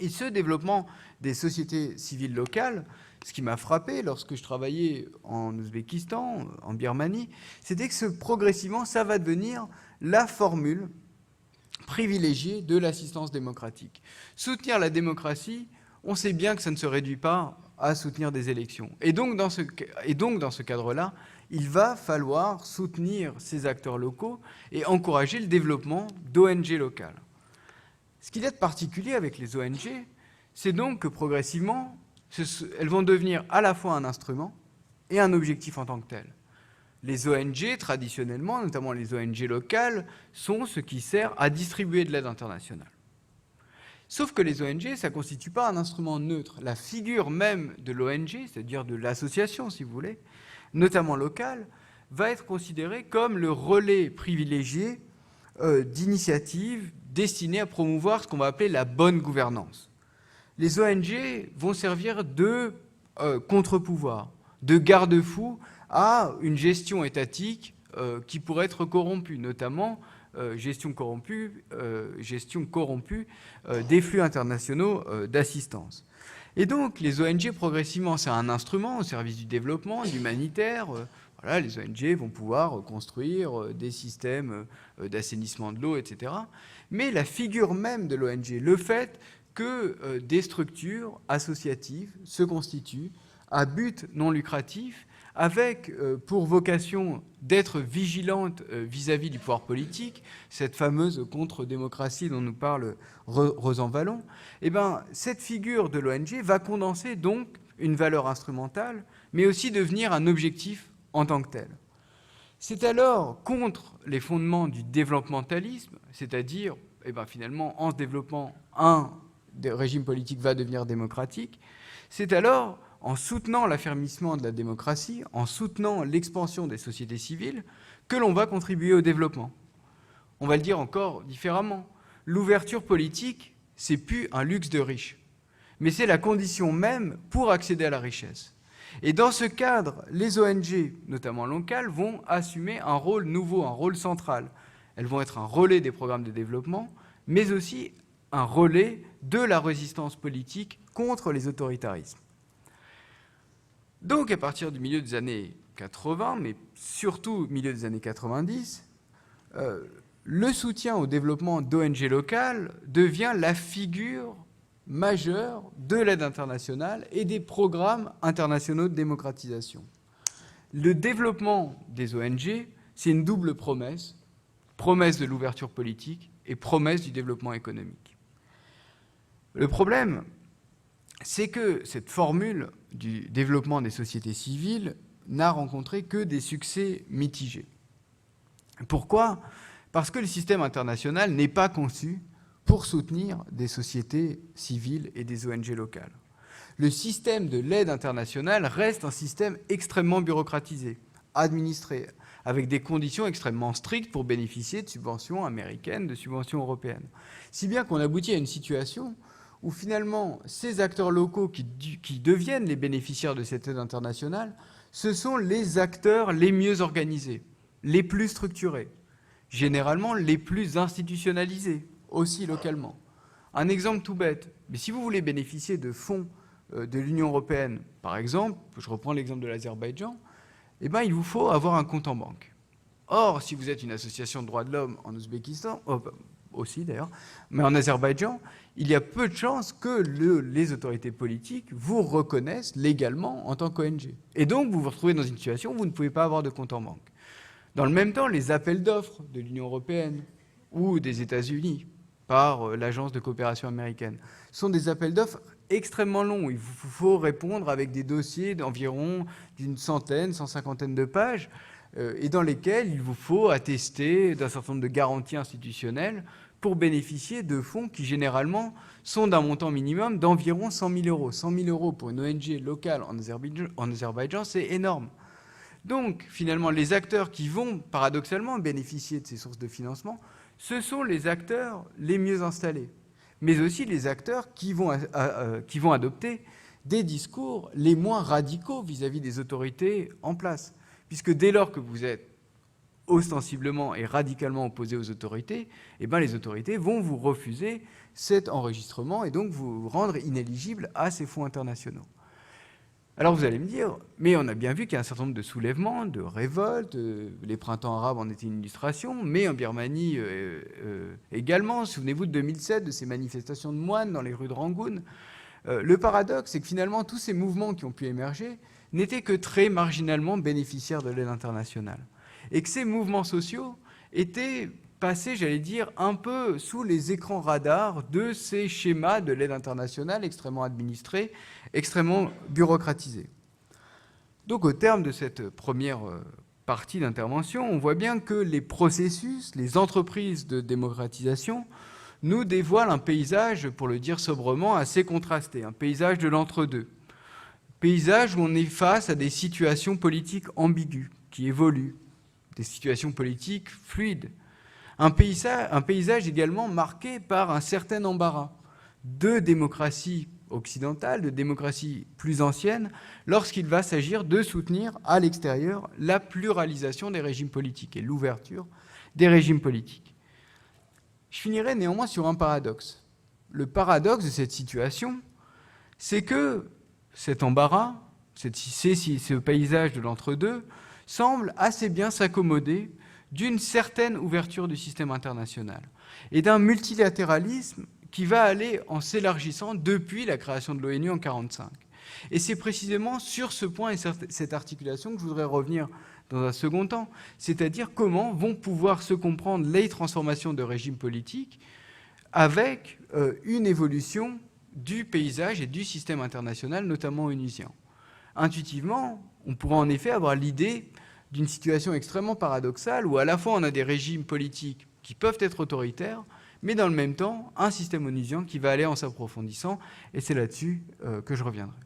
Et ce développement des sociétés civiles locales, ce qui m'a frappé lorsque je travaillais en Ouzbékistan, en Birmanie, c'était que progressivement, ça va devenir la formule privilégiée de l'assistance démocratique. Soutenir la démocratie, on sait bien que ça ne se réduit pas à soutenir des élections. Et donc, dans ce cadre-là, il va falloir soutenir ces acteurs locaux et encourager le développement d'ONG locales. Ce qu'il y a de particulier avec les ONG, c'est donc que progressivement, elles vont devenir à la fois un instrument et un objectif en tant que tel. Les ONG, traditionnellement, notamment les ONG locales, sont ce qui sert à distribuer de l'aide internationale. Sauf que les ONG, ça ne constitue pas un instrument neutre. La figure même de l'ONG, c'est-à-dire de l'association, si vous voulez, notamment locale, va être considérée comme le relais privilégié d'initiatives destinées à promouvoir ce qu'on va appeler la bonne gouvernance. Les ONG vont servir de contre-pouvoir, de garde-fou à une gestion étatique qui pourrait être corrompue, notamment gestion corrompue des flux internationaux d'assistance. Et donc, les ONG, progressivement, c'est un instrument au service du développement, de l'humanitaire. Voilà, les ONG vont pouvoir construire des systèmes d'assainissement de l'eau, etc. Mais la figure même de l'ONG, le fait que des structures associatives se constituent à but non lucratif, avec pour vocation d'être vigilantes vis-à-vis du pouvoir politique, cette fameuse contre-démocratie dont nous parle Rosan-Vallon, cette figure de l'ONG va condenser donc une valeur instrumentale, mais aussi devenir un objectif en tant que tel. C'est alors contre les fondements du développementalisme, c'est-à-dire, finalement, en se développant, un régime politique va devenir démocratique, c'est alors en soutenant l'affermissement de la démocratie, en soutenant l'expansion des sociétés civiles, que l'on va contribuer au développement. On va le dire encore différemment. L'ouverture politique, c'est plus un luxe de riches, mais c'est la condition même pour accéder à la richesse. Et dans ce cadre, les ONG, notamment locales, vont assumer un rôle nouveau, un rôle central. Elles vont être un relais des programmes de développement, mais aussi un relais de la résistance politique contre les autoritarismes. Donc, à partir du milieu des années 80, mais surtout au milieu des années 90, le soutien au développement d'ONG locales devient la figure majeure de l'aide internationale et des programmes internationaux de démocratisation. Le développement des ONG, c'est une double promesse, promesse de l'ouverture politique et promesse du développement économique. Le problème, c'est que cette formule du développement des sociétés civiles n'a rencontré que des succès mitigés. Pourquoi ? Parce que le système international n'est pas conçu pour soutenir des sociétés civiles et des ONG locales. le système de l'aide internationale reste un système extrêmement bureaucratisé, administré, avec des conditions extrêmement strictes pour bénéficier de subventions américaines, de subventions européennes. Si bien qu'on aboutit à une situation où finalement ces acteurs locaux qui deviennent les bénéficiaires de cette aide internationale, ce sont les acteurs les mieux organisés, les plus structurés, généralement les plus institutionnalisés, aussi localement. Un exemple tout bête, mais si vous voulez bénéficier de fonds de l'Union européenne, par exemple, je reprends l'exemple de l'Azerbaïdjan, eh ben, il vous faut avoir un compte en banque. Or, si vous êtes une association de droits de l'homme en Ouzbékistan, aussi d'ailleurs, mais en Azerbaïdjan, il y a peu de chances que les autorités politiques vous reconnaissent légalement en tant qu'ONG. Et donc, vous vous retrouvez dans une situation où vous ne pouvez pas avoir de compte en banque. Dans le même temps, les appels d'offres de l'Union européenne ou des États-Unis par l'Agence de coopération américaine sont des appels d'offres extrêmement longs. Il vous faut répondre avec des dossiers d'environ d'une centaine, 150 de pages, et dans lesquels il vous faut attester d'un certain nombre de garanties institutionnelles pour bénéficier de fonds qui, généralement, sont d'un montant minimum d'environ 100 000 euros. 100 000 euros pour une ONG locale en Azerbaïdjan, c'est énorme. Donc, finalement, les acteurs qui vont, paradoxalement, bénéficier de ces sources de financement, ce sont les acteurs les mieux installés, mais aussi les acteurs qui vont adopter des discours les moins radicaux vis-à-vis des autorités en place. Puisque dès lors que vous êtes ostensiblement et radicalement opposé aux autorités, eh ben les autorités vont vous refuser cet enregistrement et donc vous rendre inéligible à ces fonds internationaux. Alors vous allez me dire, mais on a bien vu qu'il y a un certain nombre de soulèvements, de révoltes, les printemps arabes en étaient une illustration, mais en Birmanie également. Souvenez-vous de 2007, de ces manifestations de moines dans les rues de Rangoon. Le paradoxe, c'est que finalement, tous ces mouvements qui ont pu émerger n'étaient que très marginalement bénéficiaires de l'aide internationale. Et que ces mouvements sociaux étaient passés, j'allais dire, un peu sous les écrans radars de ces schémas de l'aide internationale extrêmement administrés, extrêmement bureaucratisés. Donc, au terme de cette première partie d'intervention, on voit bien que les processus, les entreprises de démocratisation nous dévoilent un paysage, pour le dire sobrement, assez contrasté, un paysage de l'entre-deux. Paysage où on est face à des situations politiques ambiguës, qui évoluent, des situations politiques fluides. Un paysage également marqué par un certain embarras de démocratie occidentale, de démocratie plus ancienne, lorsqu'il va s'agir de soutenir à l'extérieur la pluralisation des régimes politiques et l'ouverture des régimes politiques. Je finirai néanmoins sur un paradoxe. Le paradoxe de cette situation, c'est que cet embarras, ce paysage de l'entre-deux, semble assez bien s'accommoder d'une certaine ouverture du système international et d'un multilatéralisme qui va aller en s'élargissant depuis la création de l'ONU en 1945. Et c'est précisément sur ce point et cette articulation que je voudrais revenir dans un second temps, c'est-à-dire comment vont pouvoir se comprendre les transformations de régimes politiques avec une évolution du paysage et du système international, notamment onusien. Intuitivement, on pourrait en effet avoir l'idée d'une situation extrêmement paradoxale où à la fois on a des régimes politiques qui peuvent être autoritaires, mais dans le même temps, un système onusien qui va aller en s'approfondissant, et c'est là-dessus que je reviendrai.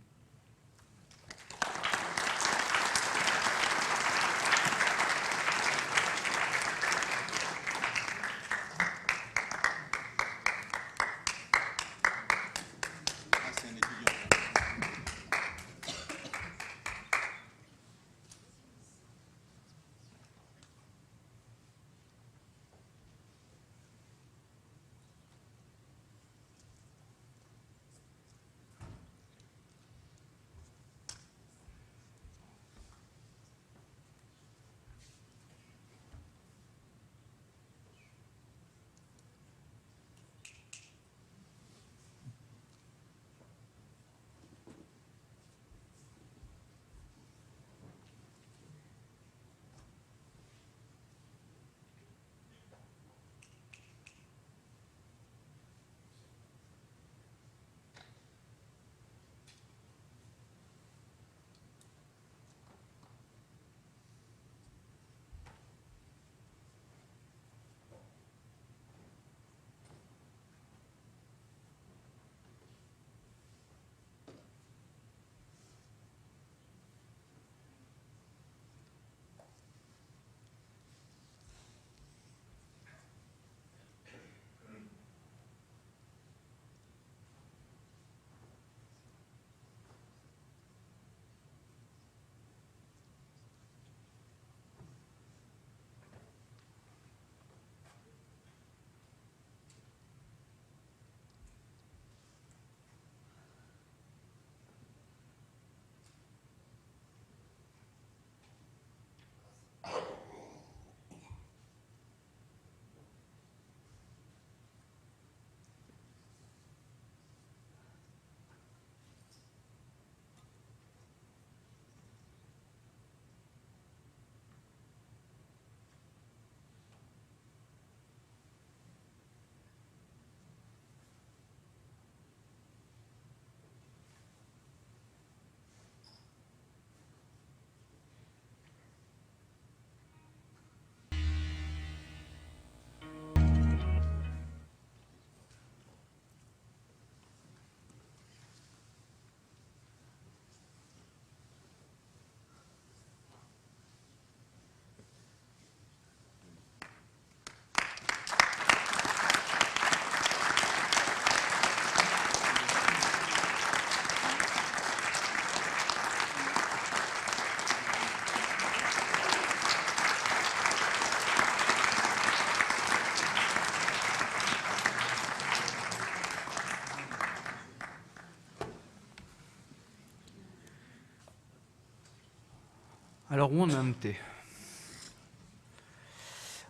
Alors, où on en était?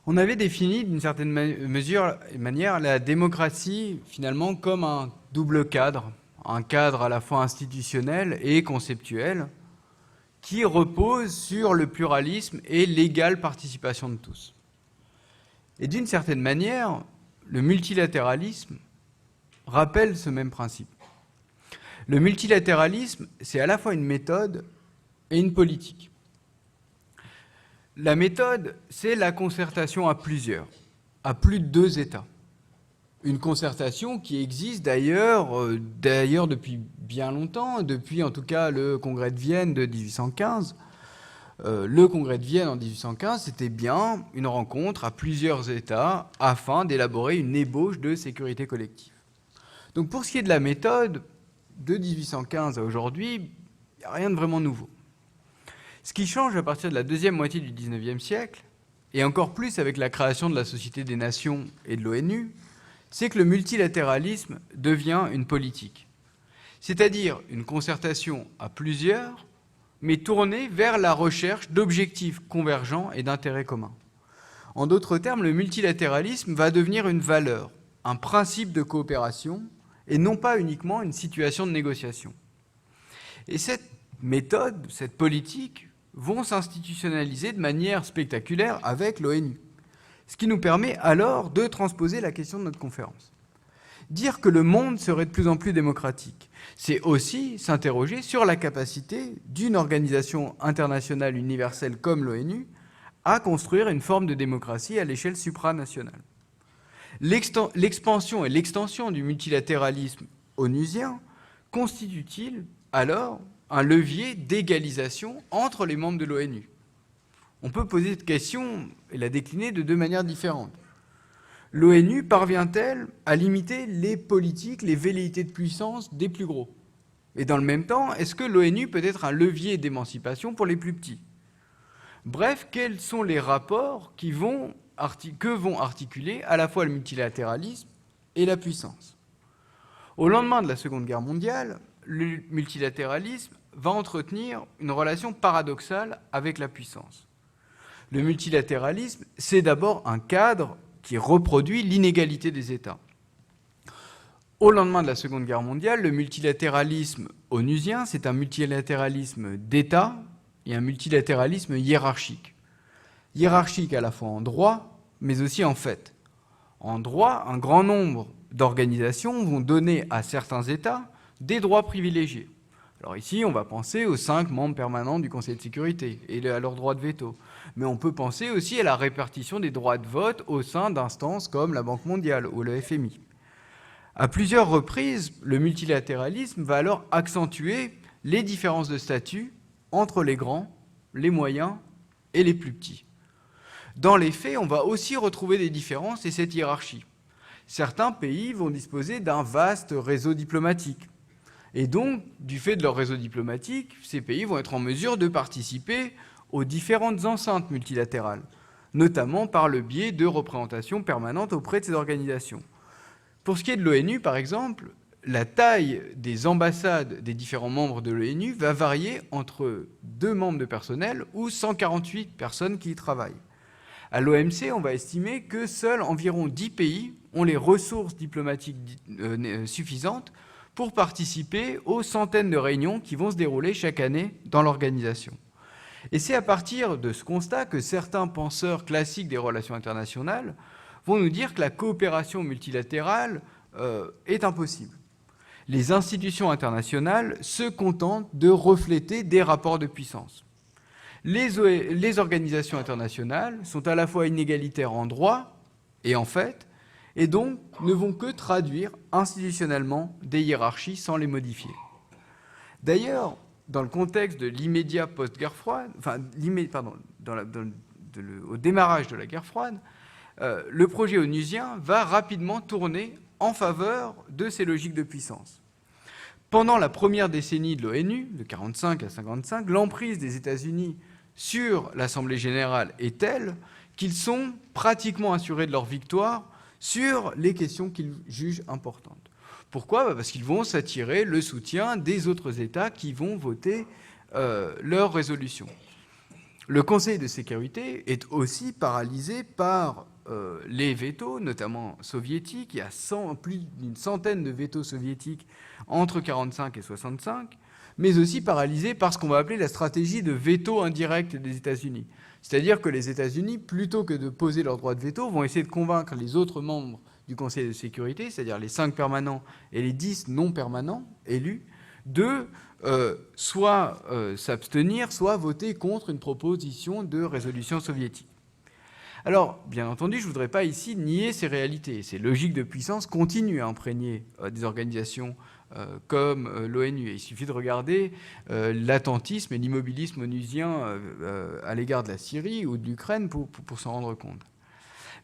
On avait défini d'une certaine manière la démocratie finalement comme un double cadre, un cadre à la fois institutionnel et conceptuel qui repose sur le pluralisme et l'égale participation de tous. Et d'une certaine manière, le multilatéralisme rappelle ce même principe. Le multilatéralisme, c'est à la fois une méthode et une politique. La méthode, c'est la concertation à plusieurs, à plus de 2 États. Une concertation qui existe d'ailleurs depuis bien longtemps, depuis en tout cas le Congrès de Vienne de 1815. Le Congrès de Vienne en 1815, c'était bien une rencontre à plusieurs États afin d'élaborer une ébauche de sécurité collective. Donc pour ce qui est de la méthode, de 1815 à aujourd'hui, il n'y a rien de vraiment nouveau. Ce qui change à partir de la deuxième moitié du XIXe siècle, et encore plus avec la création de la Société des Nations et de l'ONU, c'est que le multilatéralisme devient une politique. C'est-à-dire une concertation à plusieurs, mais tournée vers la recherche d'objectifs convergents et d'intérêts communs. En d'autres termes, le multilatéralisme va devenir une valeur, un principe de coopération, et non pas uniquement une situation de négociation. Et cette méthode, cette politique, vont s'institutionnaliser de manière spectaculaire avec l'ONU. Ce qui nous permet alors de transposer la question de notre conférence. Dire que le monde serait de plus en plus démocratique, c'est aussi s'interroger sur la capacité d'une organisation internationale universelle comme l'ONU à construire une forme de démocratie à l'échelle supranationale. L'expansion et l'extension du multilatéralisme onusien constituent-ils alors un levier d'égalisation entre les membres de l'ONU? On peut poser cette question et la décliner de 2 manières différentes. L'ONU parvient-elle à limiter les politiques, les velléités de puissance des plus gros? Et dans le même temps, est-ce que l'ONU peut être un levier d'émancipation pour les plus petits? Bref, quels sont les rapports que vont articuler à la fois le multilatéralisme et la puissance? Au lendemain de la Seconde Guerre mondiale, le multilatéralisme va entretenir une relation paradoxale avec la puissance. Le multilatéralisme, c'est d'abord un cadre qui reproduit l'inégalité des États. Au lendemain de la Seconde Guerre mondiale, le multilatéralisme onusien, c'est un multilatéralisme d'État et un multilatéralisme hiérarchique. Hiérarchique à la fois en droit, mais aussi en fait. En droit, un grand nombre d'organisations vont donner à certains États des droits privilégiés. Alors ici, on va penser aux 5 membres permanents du Conseil de sécurité et à leur droit de veto. Mais on peut penser aussi à la répartition des droits de vote au sein d'instances comme la Banque mondiale ou le FMI. À plusieurs reprises, le multilatéralisme va alors accentuer les différences de statut entre les grands, les moyens et les plus petits. Dans les faits, on va aussi retrouver des différences et cette hiérarchie. Certains pays vont disposer d'un vaste réseau diplomatique. Et donc, du fait de leur réseau diplomatique, ces pays vont être en mesure de participer aux différentes enceintes multilatérales, notamment par le biais de représentations permanentes auprès de ces organisations. Pour ce qui est de l'ONU, par exemple, la taille des ambassades des différents membres de l'ONU va varier entre 2 membres de personnel ou 148 personnes qui y travaillent. À l'OMC, on va estimer que seuls environ 10 pays ont les ressources diplomatiques suffisantes pour participer aux centaines de réunions qui vont se dérouler chaque année dans l'organisation. Et c'est à partir de ce constat que certains penseurs classiques des relations internationales vont nous dire que la coopération multilatérale est impossible. Les institutions internationales se contentent de refléter des rapports de puissance. Les organisations internationales sont à la fois inégalitaires en droit et en fait, et donc ne vont que traduire institutionnellement des hiérarchies sans les modifier. D'ailleurs, dans le contexte de l'immédiat post-guerre froide, au démarrage de la guerre froide, le projet onusien va rapidement tourner en faveur de ces logiques de puissance. Pendant la première décennie de l'ONU, de 1945 à 1955, l'emprise des États-Unis sur l'Assemblée générale est telle qu'ils sont pratiquement assurés de leur victoire sur les questions qu'ils jugent importantes. Pourquoi ? Parce qu'ils vont s'attirer le soutien des autres États qui vont voter leurs résolutions. Le Conseil de sécurité est aussi paralysé par les vétos, notamment soviétiques. Il y a plus d'une centaine de vétos soviétiques entre 1945 et 1965, mais aussi paralysé par ce qu'on va appeler la stratégie de veto indirect des États-Unis. C'est-à-dire que les États-Unis, plutôt que de poser leur droit de veto, vont essayer de convaincre les autres membres du Conseil de sécurité, c'est-à-dire les 5 permanents et les 10 non permanents élus, de soit s'abstenir, soit voter contre une proposition de résolution soviétique. Alors, bien entendu, je ne voudrais pas ici nier ces réalités. Ces logiques de puissance continuent à imprégner des organisations comme l'ONU. Il suffit de regarder l'attentisme et l'immobilisme onusien à l'égard de la Syrie ou de l'Ukraine pour s'en rendre compte.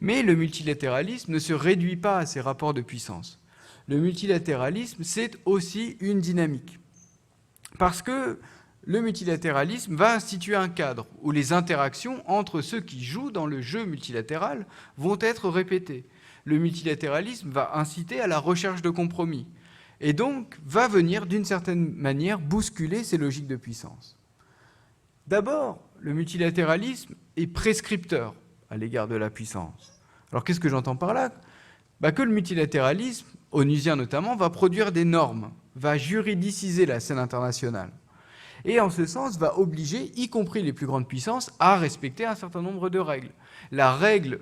Mais le multilatéralisme ne se réduit pas à ces rapports de puissance. Le multilatéralisme, c'est aussi une dynamique. Parce que le multilatéralisme va instituer un cadre où les interactions entre ceux qui jouent dans le jeu multilatéral vont être répétées. Le multilatéralisme va inciter à la recherche de compromis et donc va venir d'une certaine manière bousculer ces logiques de puissance. D'abord, le multilatéralisme est prescripteur à l'égard de la puissance. Alors qu'est-ce que j'entends par là ? Que le multilatéralisme, onusien notamment, va produire des normes, va juridiciser la scène internationale. Et en ce sens, va obliger, y compris les plus grandes puissances, à respecter un certain nombre de règles. La règle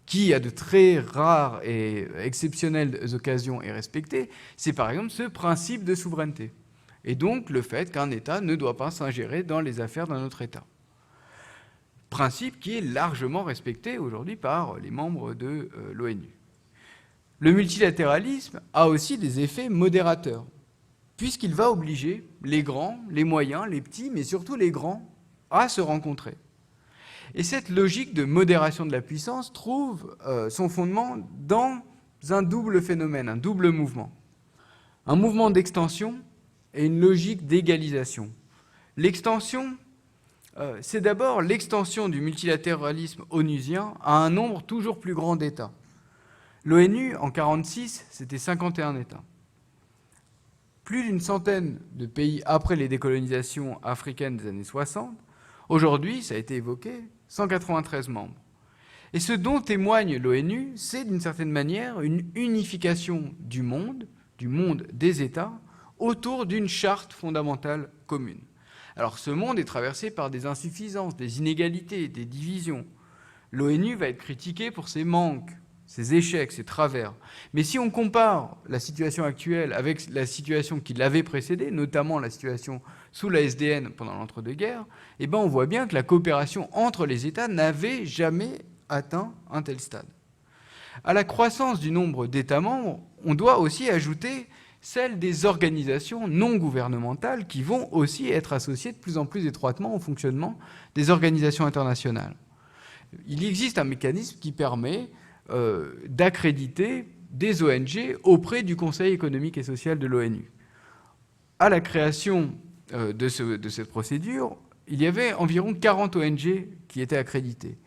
qui, à de très rares et exceptionnelles occasions, est respectée, c'est par exemple ce principe de souveraineté. Et donc le fait qu'un État ne doit pas s'ingérer dans les affaires d'un autre État. Principe qui est largement respecté aujourd'hui par les membres de l'ONU. Le multilatéralisme a aussi des effets modérateurs, puisqu'il va obliger les grands, les moyens, les petits, mais surtout les grands, à se rencontrer. Et cette logique de modération de la puissance trouve son fondement dans un double phénomène, un double mouvement. Un mouvement d'extension et une logique d'égalisation. L'extension, c'est d'abord l'extension du multilatéralisme onusien à un nombre toujours plus grand d'États. L'ONU, en 1946, c'était 51 États. Plus d'une centaine de pays après les décolonisations africaines des années 60. Aujourd'hui, ça a été évoqué, 193 membres. Et ce dont témoigne l'ONU, c'est d'une certaine manière une unification du monde des États, autour d'une charte fondamentale commune. Alors ce monde est traversé par des insuffisances, des inégalités, des divisions. L'ONU va être critiquée pour ses manques, ses échecs, ses travers. Mais si on compare la situation actuelle avec la situation qui l'avait précédée, notamment la situation sous la SDN pendant l'entre-deux-guerres, on voit bien que la coopération entre les États n'avait jamais atteint un tel stade. À la croissance du nombre d'États membres, on doit aussi ajouter celle des organisations non gouvernementales qui vont aussi être associées de plus en plus étroitement au fonctionnement des organisations internationales. Il existe un mécanisme qui permet d'accréditer des ONG auprès du Conseil économique et social de l'ONU. À la création de cette procédure, il y avait environ 40 ONG qui étaient accréditées.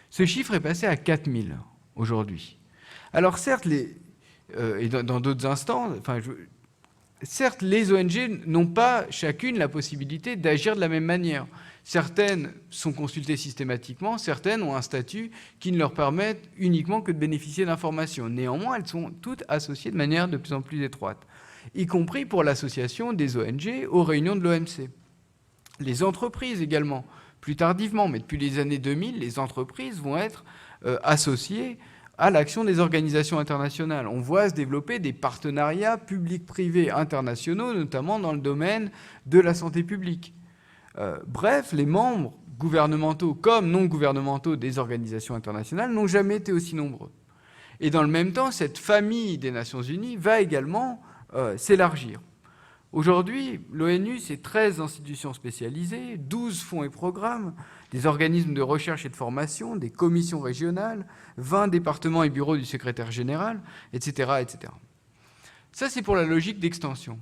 Ce chiffre est passé à 4000 aujourd'hui. Alors certes, et dans d'autres instants, certes, les ONG n'ont pas chacune la possibilité d'agir de la même manière. Certaines sont consultées systématiquement, certaines ont un statut qui ne leur permet uniquement que de bénéficier d'informations. Néanmoins, elles sont toutes associées de manière de plus en plus étroite, y compris pour l'association des ONG aux réunions de l'OMC. Les entreprises également, plus tardivement, mais depuis les années 2000, les entreprises vont être associées à l'action des organisations internationales. On voit se développer des partenariats publics-privés internationaux, notamment dans le domaine de la santé publique. Bref, les membres gouvernementaux comme non gouvernementaux des organisations internationales n'ont jamais été aussi nombreux. Et dans le même temps, cette famille des Nations Unies va également s'élargir. Aujourd'hui, l'ONU, c'est 13 institutions spécialisées, 12 fonds et programmes, des organismes de recherche et de formation, des commissions régionales, 20 départements et bureaux du secrétaire général, etc., etc. Ça, c'est pour la logique d'extension.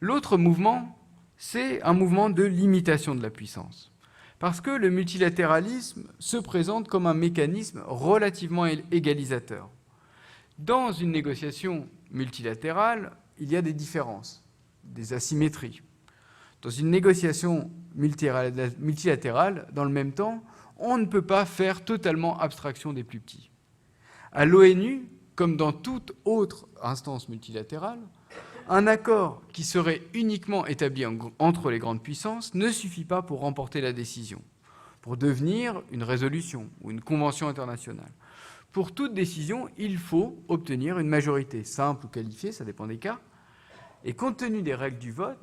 L'autre mouvement, c'est un mouvement de limitation de la puissance. Parce que le multilatéralisme se présente comme un mécanisme relativement égalisateur. Dans une négociation multilatérale, il y a des différences, des asymétries. Dans une négociation multilatérale, dans le même temps, on ne peut pas faire totalement abstraction des plus petits. À l'ONU, comme dans toute autre instance multilatérale, un accord qui serait uniquement établi entre les grandes puissances ne suffit pas pour remporter la décision, pour devenir une résolution ou une convention internationale. Pour toute décision, il faut obtenir une majorité simple ou qualifiée, ça dépend des cas. Et compte tenu des règles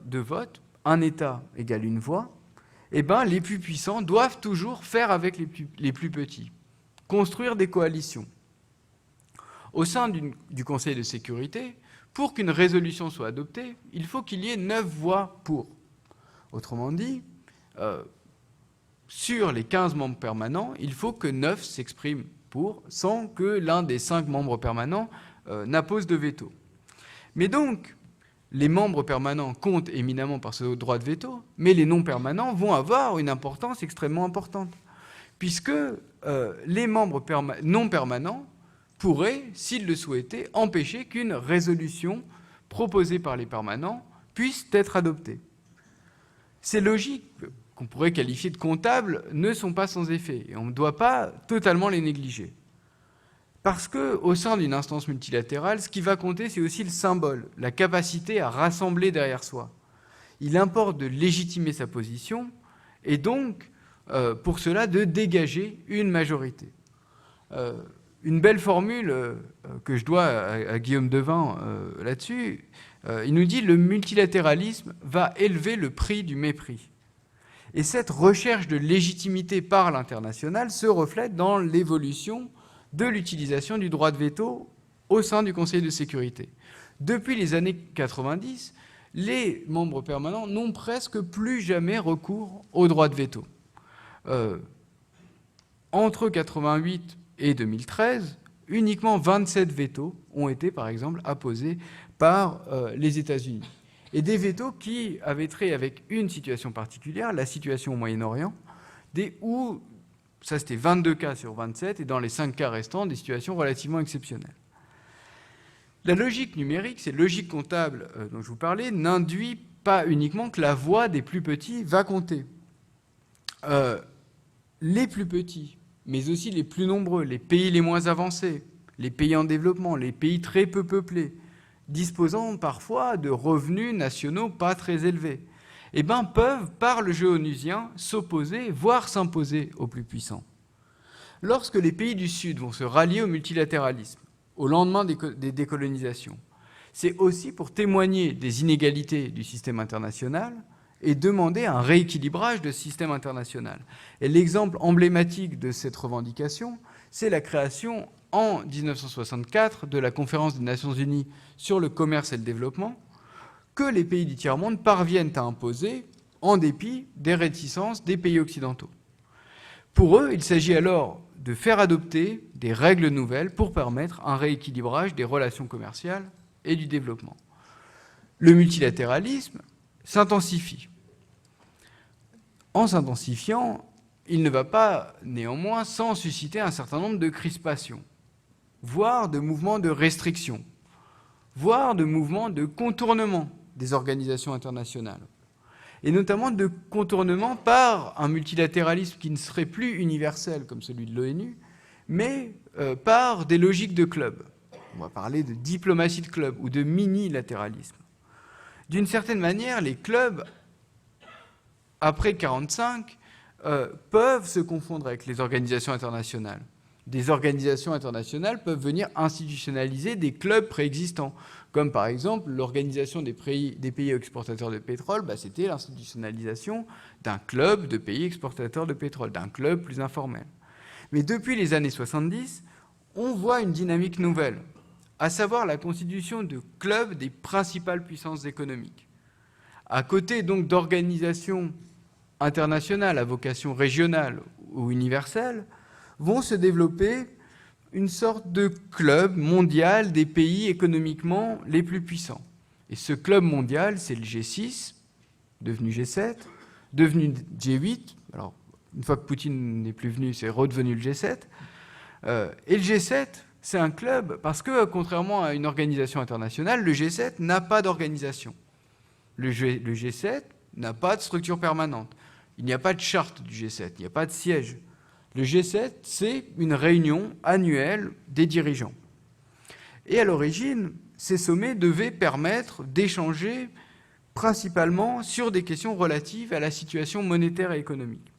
de vote, un État égale une voix, eh ben, les plus puissants doivent toujours faire avec les plus petits, construire des coalitions. Au sein du Conseil de sécurité, pour qu'une résolution soit adoptée, il faut qu'il y ait 9 voix pour. Autrement dit, sur les 15 membres permanents, il faut que 9 s'expriment pour, sans que l'un des 5 membres permanents n'appose de veto. Mais donc, les membres permanents comptent éminemment par ce droit de veto, mais les non-permanents vont avoir une importance extrêmement importante, puisque les membres non permanents pourraient, s'ils le souhaitaient, empêcher qu'une résolution proposée par les permanents puisse être adoptée. Ces logiques, qu'on pourrait qualifier de comptables, ne sont pas sans effet, et on ne doit pas totalement les négliger. Parce qu'au sein d'une instance multilatérale, ce qui va compter, c'est aussi le symbole, la capacité à rassembler derrière soi. Il importe de légitimer sa position, et donc, pour cela, de dégager une majorité. Une belle formule que je dois à Guillaume Devin là-dessus, il nous dit « Le multilatéralisme va élever le prix du mépris ». Et cette recherche de légitimité par l'international se reflète dans l'évolution de l'utilisation du droit de veto au sein du Conseil de sécurité. Depuis les années 90, les membres permanents n'ont presque plus jamais recours au droit de veto. Entre 88 et 2013, uniquement 27 vétos ont été, par exemple, apposés par les États-Unis. Et des vétos qui avaient trait avec une situation particulière, la situation au Moyen-Orient, où ça c'était 22 cas sur 27, et dans les 5 cas restants, des situations relativement exceptionnelles. La logique numérique, cette logique comptable dont je vous parlais, n'induit pas uniquement que la voix des plus petits va compter. Les plus petits, mais aussi les plus nombreux, les pays les moins avancés, les pays en développement, les pays très peu peuplés, disposant parfois de revenus nationaux pas très élevés, eh ben, peuvent, par le jeu onusien, s'opposer, voire s'imposer aux plus puissants. Lorsque les pays du Sud vont se rallier au multilatéralisme, au lendemain des décolonisations, c'est aussi pour témoigner des inégalités du système international et demander un rééquilibrage de ce système international. Et l'exemple emblématique de cette revendication, c'est la création en 1964 de la Conférence des Nations Unies sur le commerce et le développement, que les pays du tiers-monde parviennent à imposer en dépit des réticences des pays occidentaux. Pour eux, il s'agit alors de faire adopter des règles nouvelles pour permettre un rééquilibrage des relations commerciales et du développement. Le multilatéralisme s'intensifie. En s'intensifiant, il ne va pas néanmoins sans susciter un certain nombre de crispations, voire de mouvements de restriction, voire de mouvements de contournement des organisations internationales, et notamment de contournement par un multilatéralisme qui ne serait plus universel comme celui de l'ONU, mais par des logiques de club. On va parler de diplomatie de club ou de minilatéralisme. D'une certaine manière, les clubs, après 1945, peuvent se confondre avec les organisations internationales. Des organisations internationales peuvent venir institutionnaliser des clubs préexistants, comme par exemple l'organisation des pays exportateurs de pétrole, c'était l'institutionnalisation d'un club de pays exportateurs de pétrole, d'un club plus informel. Mais depuis les années 70, on voit une dynamique nouvelle, à savoir la constitution de clubs des principales puissances économiques. À côté donc d'organisations internationales à vocation régionale ou universelle, vont se développer une sorte de club mondial des pays économiquement les plus puissants. Et ce club mondial, c'est le G6, devenu G7, devenu G8. Alors, une fois que Poutine n'est plus venu, c'est redevenu le G7. Et le G7, c'est un club parce que, contrairement à une organisation internationale, le G7 n'a pas d'organisation. Le G7 n'a pas de structure permanente. Il n'y a pas de charte du G7, il n'y a pas de siège. Le G7, c'est une réunion annuelle des dirigeants. Et à l'origine, ces sommets devaient permettre d'échanger principalement sur des questions relatives à la situation monétaire et économique.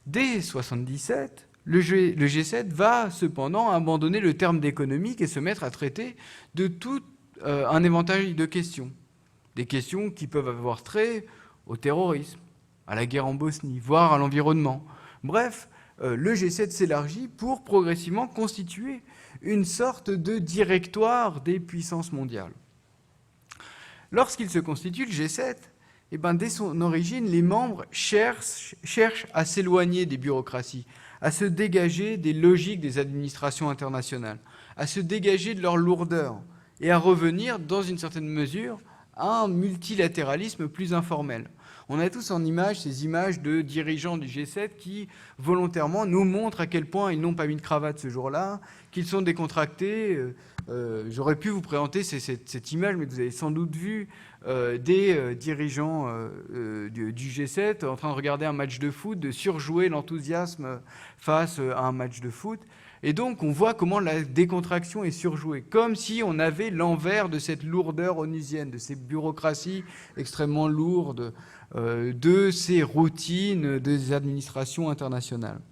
Dès 1977, le G7 va cependant abandonner le terme d'économique et se mettre à traiter de tout un éventail de questions. Des questions qui peuvent avoir trait au terrorisme, à la guerre en Bosnie, voire à l'environnement. Bref, le G7 s'élargit pour progressivement constituer une sorte de directoire des puissances mondiales. Lorsqu'il se constitue, le G7, dès son origine, les membres cherchent à s'éloigner des bureaucraties, à se dégager des logiques des administrations internationales, à se dégager de leur lourdeur et à revenir, dans une certaine mesure, à un multilatéralisme plus informel. On a tous en image ces images de dirigeants du G7 qui, volontairement, nous montrent à quel point ils n'ont pas mis de cravate ce jour-là, qu'ils sont décontractés. J'aurais pu vous présenter cette image, mais vous avez sans doute vu des dirigeants du G7 en train de regarder un match de foot, de surjouer l'enthousiasme face à un match de foot. Et donc, on voit comment la décontraction est surjouée, comme si on avait l'envers de cette lourdeur onusienne, de ces bureaucraties extrêmement lourdes, de ces routines des administrations internationales.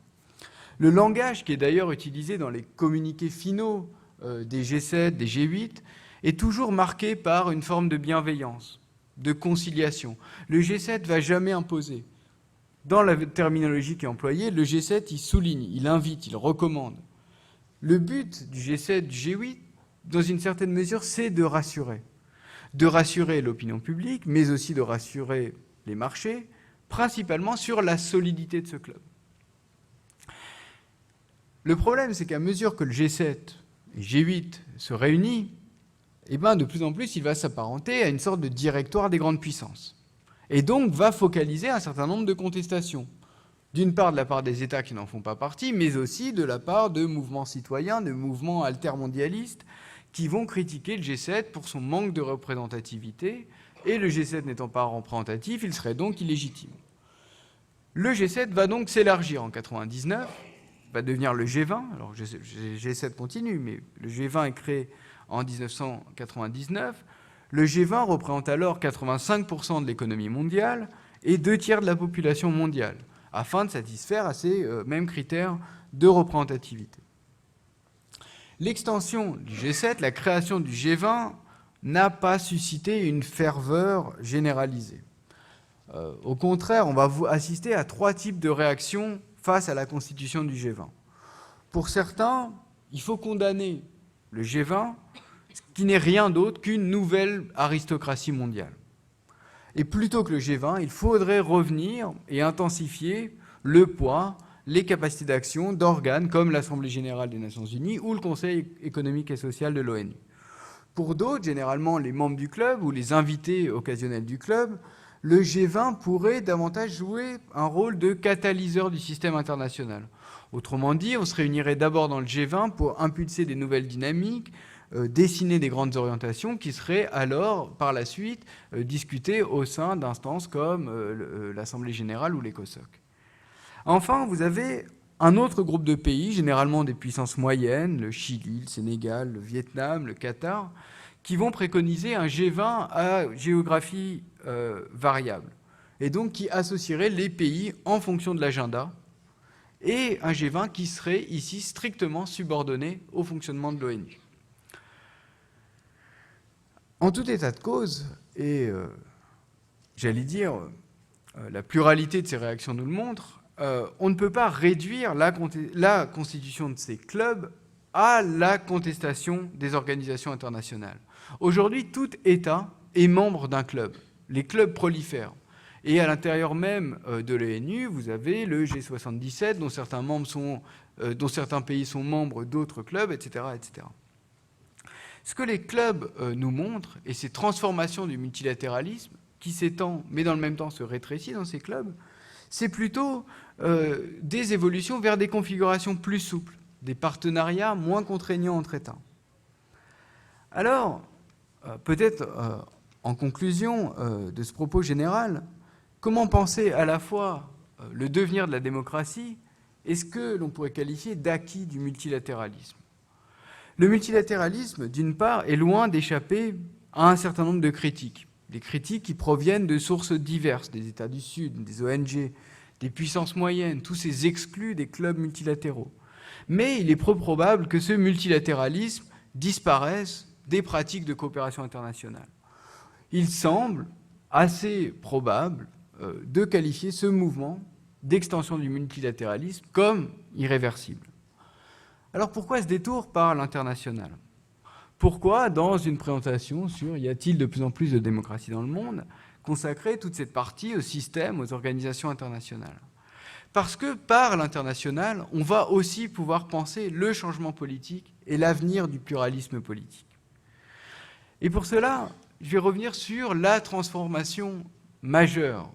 Le langage qui est d'ailleurs utilisé dans les communiqués finaux des G7, des G8, est toujours marqué par une forme de bienveillance, de conciliation. Le G7 ne va jamais imposer. Dans la terminologie qui est employée, le G7, il souligne, il invite, il recommande. Le but du G7, du G8, dans une certaine mesure, c'est de rassurer. De rassurer l'opinion publique, mais aussi de rassurer les marchés, principalement sur la solidité de ce club. Le problème, c'est qu'à mesure que le G7 et le G8 se réunissent, de plus en plus, il va s'apparenter à une sorte de directoire des grandes puissances. Et donc, va focaliser un certain nombre de contestations. D'une part, de la part des États qui n'en font pas partie, mais aussi de la part de mouvements citoyens, de mouvements altermondialistes, qui vont critiquer le G7 pour son manque de représentativité. Et le G7 n'étant pas représentatif, il serait donc illégitime. Le G7 va donc s'élargir en 1999, va devenir le G20. Alors, le G7 continue, mais le G20 est créé en 1999. Le G20 représente alors 85% de l'économie mondiale et 2/3 de la population mondiale, afin de satisfaire à ces mêmes critères de représentativité. L'extension du G7, la création du G20, n'a pas suscité une ferveur généralisée. Au contraire, on va assister à 3 types de réactions face à la constitution du G20. Pour certains, il faut condamner le G20, qui n'est rien d'autre qu'une nouvelle aristocratie mondiale. Et plutôt que le G20, il faudrait revenir et intensifier le poids, les capacités d'action d'organes comme l'Assemblée générale des Nations unies ou le Conseil économique et social de l'ONU. Pour d'autres, généralement les membres du club ou les invités occasionnels du club, le G20 pourrait davantage jouer un rôle de catalyseur du système international. Autrement dit, on se réunirait d'abord dans le G20 pour impulser des nouvelles dynamiques, dessiner des grandes orientations qui seraient alors, par la suite, discutées au sein d'instances comme l'Assemblée générale ou l'ECOSOC. Enfin, vous avez un autre groupe de pays, généralement des puissances moyennes, le Chili, le Sénégal, le Vietnam, le Qatar, qui vont préconiser un G20 à géographie variable, et donc qui associerait les pays en fonction de l'agenda, et un G20 qui serait ici strictement subordonné au fonctionnement de l'ONU. En tout état de cause, et j'allais dire, la pluralité de ces réactions nous le montre, on ne peut pas réduire la constitution de ces clubs à la contestation des organisations internationales. Aujourd'hui, tout État est membre d'un club. Les clubs prolifèrent. Et à l'intérieur même de l'ONU, vous avez le G77, dont certains pays sont membres d'autres clubs, etc., etc. Ce que les clubs nous montrent, et ces transformations du multilatéralisme, qui s'étend, mais dans le même temps se rétrécit dans ces clubs, c'est plutôt des évolutions vers des configurations plus souples, des partenariats moins contraignants entre États. Alors, peut-être en conclusion de ce propos général, comment penser à la fois le devenir de la démocratie et ce que l'on pourrait qualifier d'acquis du multilatéralisme. Le multilatéralisme, d'une part, est loin d'échapper à un certain nombre de critiques. Des critiques qui proviennent de sources diverses, des États du Sud, des ONG, des puissances moyennes, tous ces exclus des clubs multilatéraux. Mais il est peu probable que ce multilatéralisme disparaisse des pratiques de coopération internationale. Il semble assez probable de qualifier ce mouvement d'extension du multilatéralisme comme irréversible. Alors pourquoi ce détour par l'international ? Pourquoi, dans une présentation sur y a-t-il de plus en plus de démocratie dans le monde, consacrer toute cette partie au système, aux organisations internationales ? Parce que par l'international, on va aussi pouvoir penser le changement politique et l'avenir du pluralisme politique. Et pour cela, je vais revenir sur la transformation majeure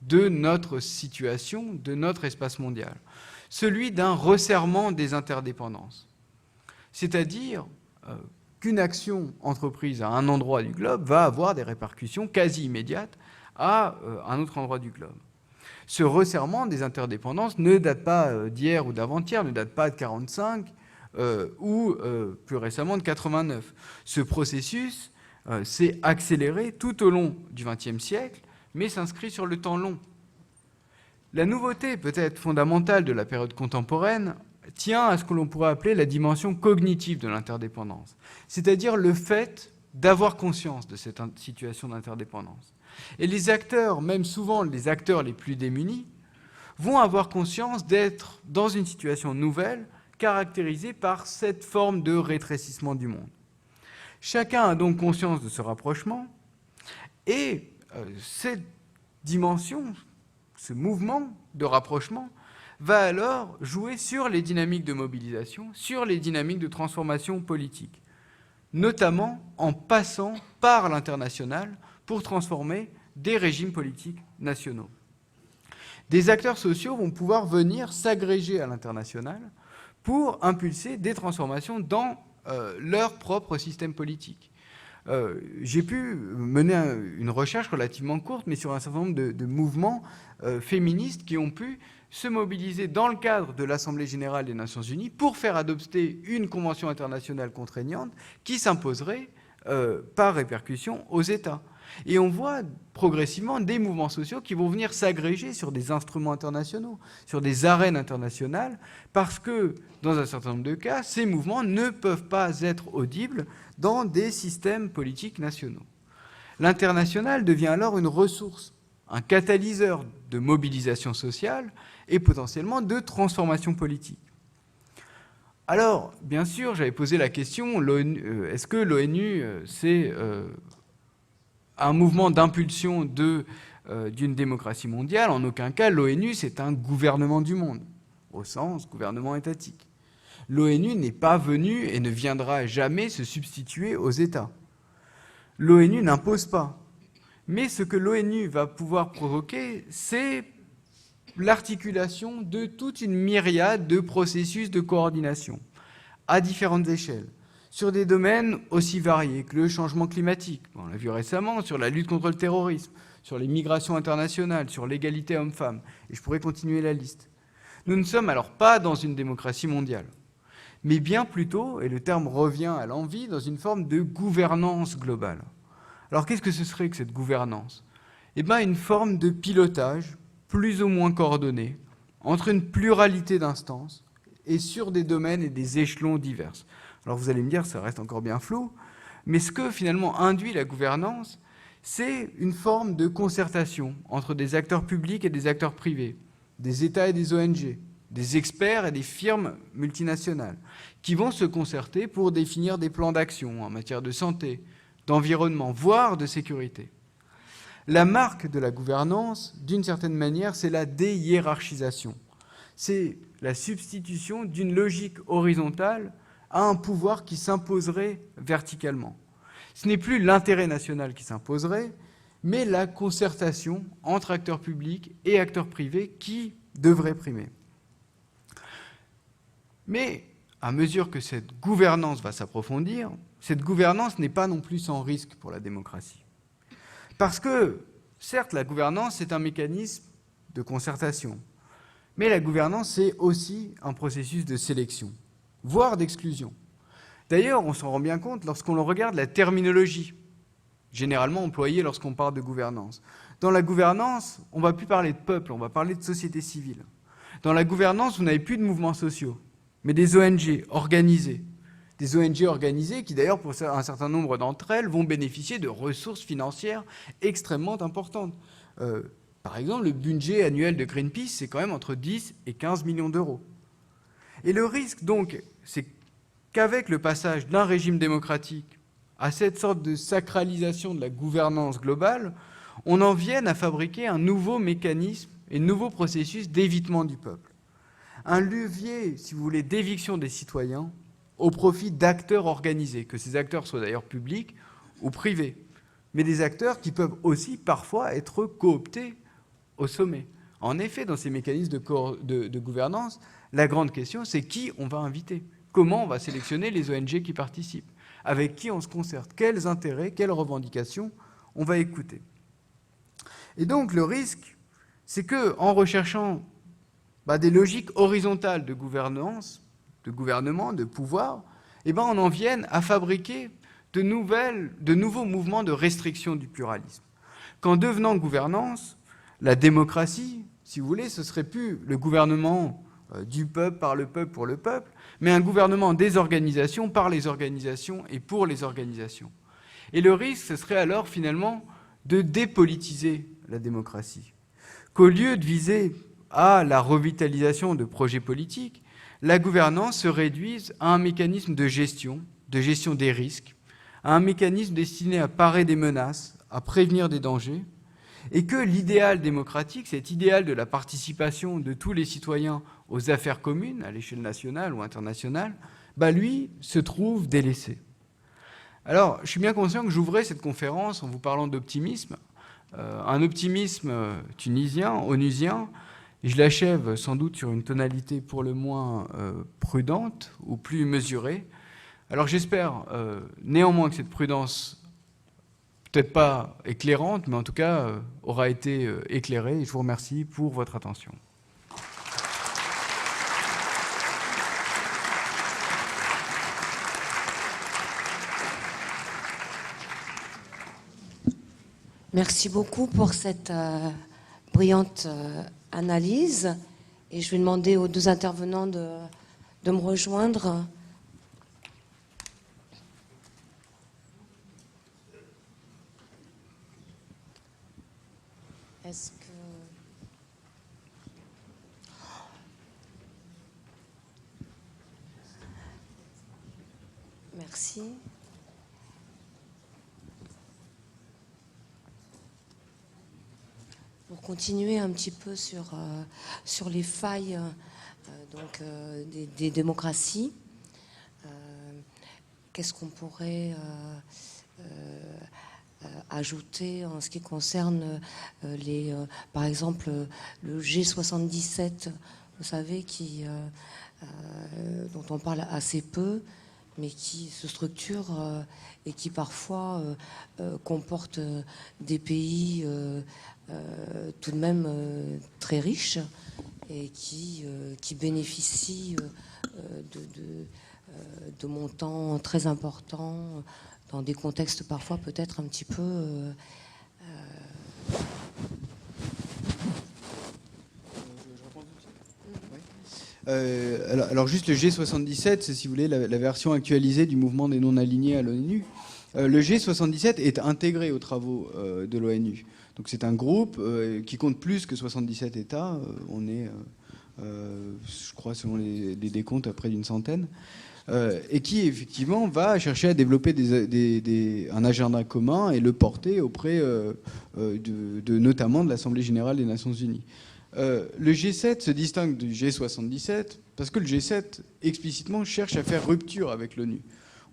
de notre situation, de notre espace mondial, celui d'un resserrement des interdépendances. C'est-à-dire qu'une action entreprise à un endroit du globe va avoir des répercussions quasi immédiates à un autre endroit du globe. Ce resserrement des interdépendances ne date pas d'hier ou d'avant-hier, ne date pas de 1945 ou plus récemment de 1989. Ce processus s'est accéléré tout au long du XXe siècle, mais s'inscrit sur le temps long. La nouveauté peut-être fondamentale de la période contemporaine tient à ce que l'on pourrait appeler la dimension cognitive de l'interdépendance, c'est-à-dire le fait d'avoir conscience de cette situation d'interdépendance. Et les acteurs, même souvent les acteurs les plus démunis, vont avoir conscience d'être dans une situation nouvelle caractérisée par cette forme de rétrécissement du monde. Chacun a donc conscience de ce rapprochement et cette dimension, ce mouvement de rapprochement va alors jouer sur les dynamiques de mobilisation, sur les dynamiques de transformation politique, notamment en passant par l'international pour transformer des régimes politiques nationaux. Des acteurs sociaux vont pouvoir venir s'agréger à l'international pour impulser des transformations dans leur propre système politique. J'ai pu mener une recherche relativement courte, mais sur un certain nombre de mouvements féministes qui ont pu se mobiliser dans le cadre de l'Assemblée générale des Nations unies pour faire adopter une convention internationale contraignante qui s'imposerait par répercussion aux États. Et on voit progressivement des mouvements sociaux qui vont venir s'agréger sur des instruments internationaux, sur des arènes internationales, parce que, dans un certain nombre de cas, ces mouvements ne peuvent pas être audibles dans des systèmes politiques nationaux. L'international devient alors une ressource, un catalyseur de mobilisation sociale et potentiellement de transformation politique. Alors, bien sûr, j'avais posé la question, est-ce que l'ONU, c'est un mouvement d'impulsion d'une démocratie mondiale? En aucun cas, l'ONU, c'est un gouvernement du monde, au sens gouvernement étatique. L'ONU n'est pas venue et ne viendra jamais se substituer aux États. L'ONU n'impose pas. Mais ce que l'ONU va pouvoir provoquer, c'est l'articulation de toute une myriade de processus de coordination à différentes échelles, sur des domaines aussi variés que le changement climatique, on l'a vu récemment, sur la lutte contre le terrorisme, sur les migrations internationales, sur l'égalité homme-femme, et je pourrais continuer la liste. Nous ne sommes alors pas dans une démocratie mondiale, mais bien plutôt, et le terme revient à l'envi, dans une forme de gouvernance globale. Alors qu'est-ce que ce serait que cette gouvernance ? Eh bien, une forme de pilotage plus ou moins coordonné entre une pluralité d'instances et sur des domaines et des échelons divers. Alors vous allez me dire, ça reste encore bien flou, mais ce que finalement induit la gouvernance, c'est une forme de concertation entre des acteurs publics et des acteurs privés, des États et des ONG, des experts et des firmes multinationales, qui vont se concerter pour définir des plans d'action en matière de santé, d'environnement, voire de sécurité. La marque de la gouvernance, d'une certaine manière, c'est la déhiérarchisation. C'est la substitution d'une logique horizontale à un pouvoir qui s'imposerait verticalement. Ce n'est plus l'intérêt national qui s'imposerait, mais la concertation entre acteurs publics et acteurs privés qui devrait primer. Mais à mesure que cette gouvernance va s'approfondir, cette gouvernance n'est pas non plus sans risque pour la démocratie. Parce que certes, la gouvernance, c'est un mécanisme de concertation, mais la gouvernance, c'est aussi un processus de sélection, voire d'exclusion. D'ailleurs, on s'en rend bien compte lorsqu'on regarde la terminologie généralement employée lorsqu'on parle de gouvernance. Dans la gouvernance, on ne va plus parler de peuple, on va parler de société civile. Dans la gouvernance, vous n'avez plus de mouvements sociaux, mais des ONG organisées. Des ONG organisées qui, d'ailleurs, pour un certain nombre d'entre elles, vont bénéficier de ressources financières extrêmement importantes. Par exemple, le budget annuel de Greenpeace, c'est quand même entre 10 et 15 millions d'euros. Et le risque, donc, c'est qu'avec le passage d'un régime démocratique à cette sorte de sacralisation de la gouvernance globale, on en vienne à fabriquer un nouveau mécanisme et un nouveau processus d'évitement du peuple. Un levier, si vous voulez, d'éviction des citoyens au profit d'acteurs organisés, que ces acteurs soient d'ailleurs publics ou privés, mais des acteurs qui peuvent aussi parfois être cooptés au sommet. En effet, dans ces mécanismes de gouvernance, la grande question, c'est qui on va inviter. Comment on va sélectionner les ONG qui participent? Avec qui on se concerte? Quels intérêts, quelles revendications on va écouter? Et donc, le risque, c'est qu'en recherchant des logiques horizontales de gouvernance, de gouvernement, de pouvoir, on en vienne à fabriquer de nouveaux mouvements de restriction du pluralisme. Qu'en devenant gouvernance, la démocratie, si vous voulez, ce ne serait plus le gouvernement du peuple, par le peuple, pour le peuple, mais un gouvernement des organisations, par les organisations et pour les organisations. Et le risque, ce serait alors finalement de dépolitiser la démocratie. Qu'au lieu de viser à la revitalisation de projets politiques, la gouvernance se réduise à un mécanisme de gestion des risques, à un mécanisme destiné à parer des menaces, à prévenir des dangers, et que l'idéal démocratique, cet idéal de la participation de tous les citoyens aux affaires communes, à l'échelle nationale ou internationale, lui, se trouve délaissé. Alors, je suis bien conscient que j'ouvrais cette conférence en vous parlant d'optimisme, un optimisme tunisien, onusien, et je l'achève sans doute sur une tonalité pour le moins prudente ou plus mesurée. Alors j'espère néanmoins que cette prudence, peut-être pas éclairante, mais en tout cas aura été éclairée. Et je vous remercie pour votre attention. Merci beaucoup pour cette brillante analyse. Et je vais demander aux deux intervenants de me rejoindre. Est-ce que... Merci. Pour continuer un petit peu sur les failles des démocraties, qu'est-ce qu'on pourrait ajouter en ce qui concerne par exemple le G77, vous savez, dont on parle assez peu, mais qui se structure et qui parfois comporte des pays tout de même très riches et qui bénéficient de montants très importants dans des contextes parfois peut-être un petit peu... Alors juste le G77, c'est, si vous voulez, la version actualisée du mouvement des non-alignés à l'ONU. Le G77 est intégré aux travaux de l'ONU. Donc c'est un groupe qui compte plus que 77 États. On est, je crois, selon les décomptes, à près d'une centaine. Et qui, effectivement, va chercher à développer un agenda commun et le porter auprès notamment de l'Assemblée générale des Nations unies. Le G7 se distingue du G77 parce que le G7 explicitement cherche à faire rupture avec l'ONU,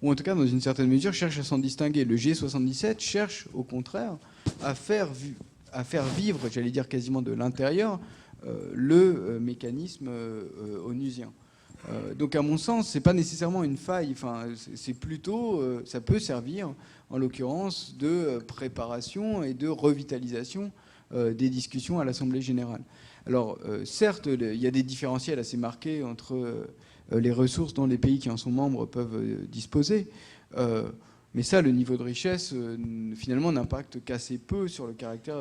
ou en tout cas dans une certaine mesure cherche à s'en distinguer. Le G77 cherche au contraire à faire vivre, j'allais dire quasiment de l'intérieur, le mécanisme onusien. Donc à mon sens, c'est pas nécessairement une faille. Enfin, c'est plutôt, ça peut servir, en l'occurrence, de préparation et de revitalisation des discussions à l'Assemblée générale. Alors, certes, il y a des différentiels assez marqués entre les ressources dont les pays qui en sont membres peuvent disposer. Mais ça, le niveau de richesse, finalement, n'impacte qu'assez peu sur le caractère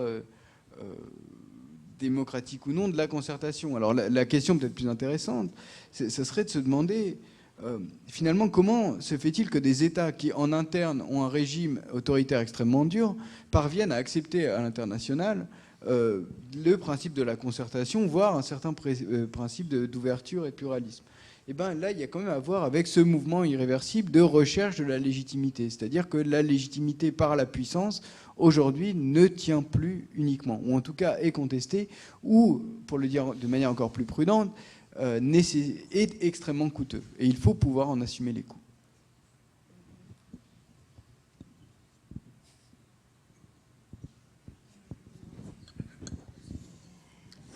démocratique ou non de la concertation. Alors la question peut-être plus intéressante, ce serait de se demander finalement comment se fait-il que des États qui en interne ont un régime autoritaire extrêmement dur parviennent à accepter à l'international le principe de la concertation, voire un certain principe d'ouverture et de pluralisme. Et bien là, il y a quand même à voir avec ce mouvement irréversible de recherche de la légitimité. C'est-à-dire que la légitimité par la puissance, aujourd'hui, ne tient plus uniquement, ou en tout cas est contestée, ou, pour le dire de manière encore plus prudente, est extrêmement coûteux. Et il faut pouvoir en assumer les coûts.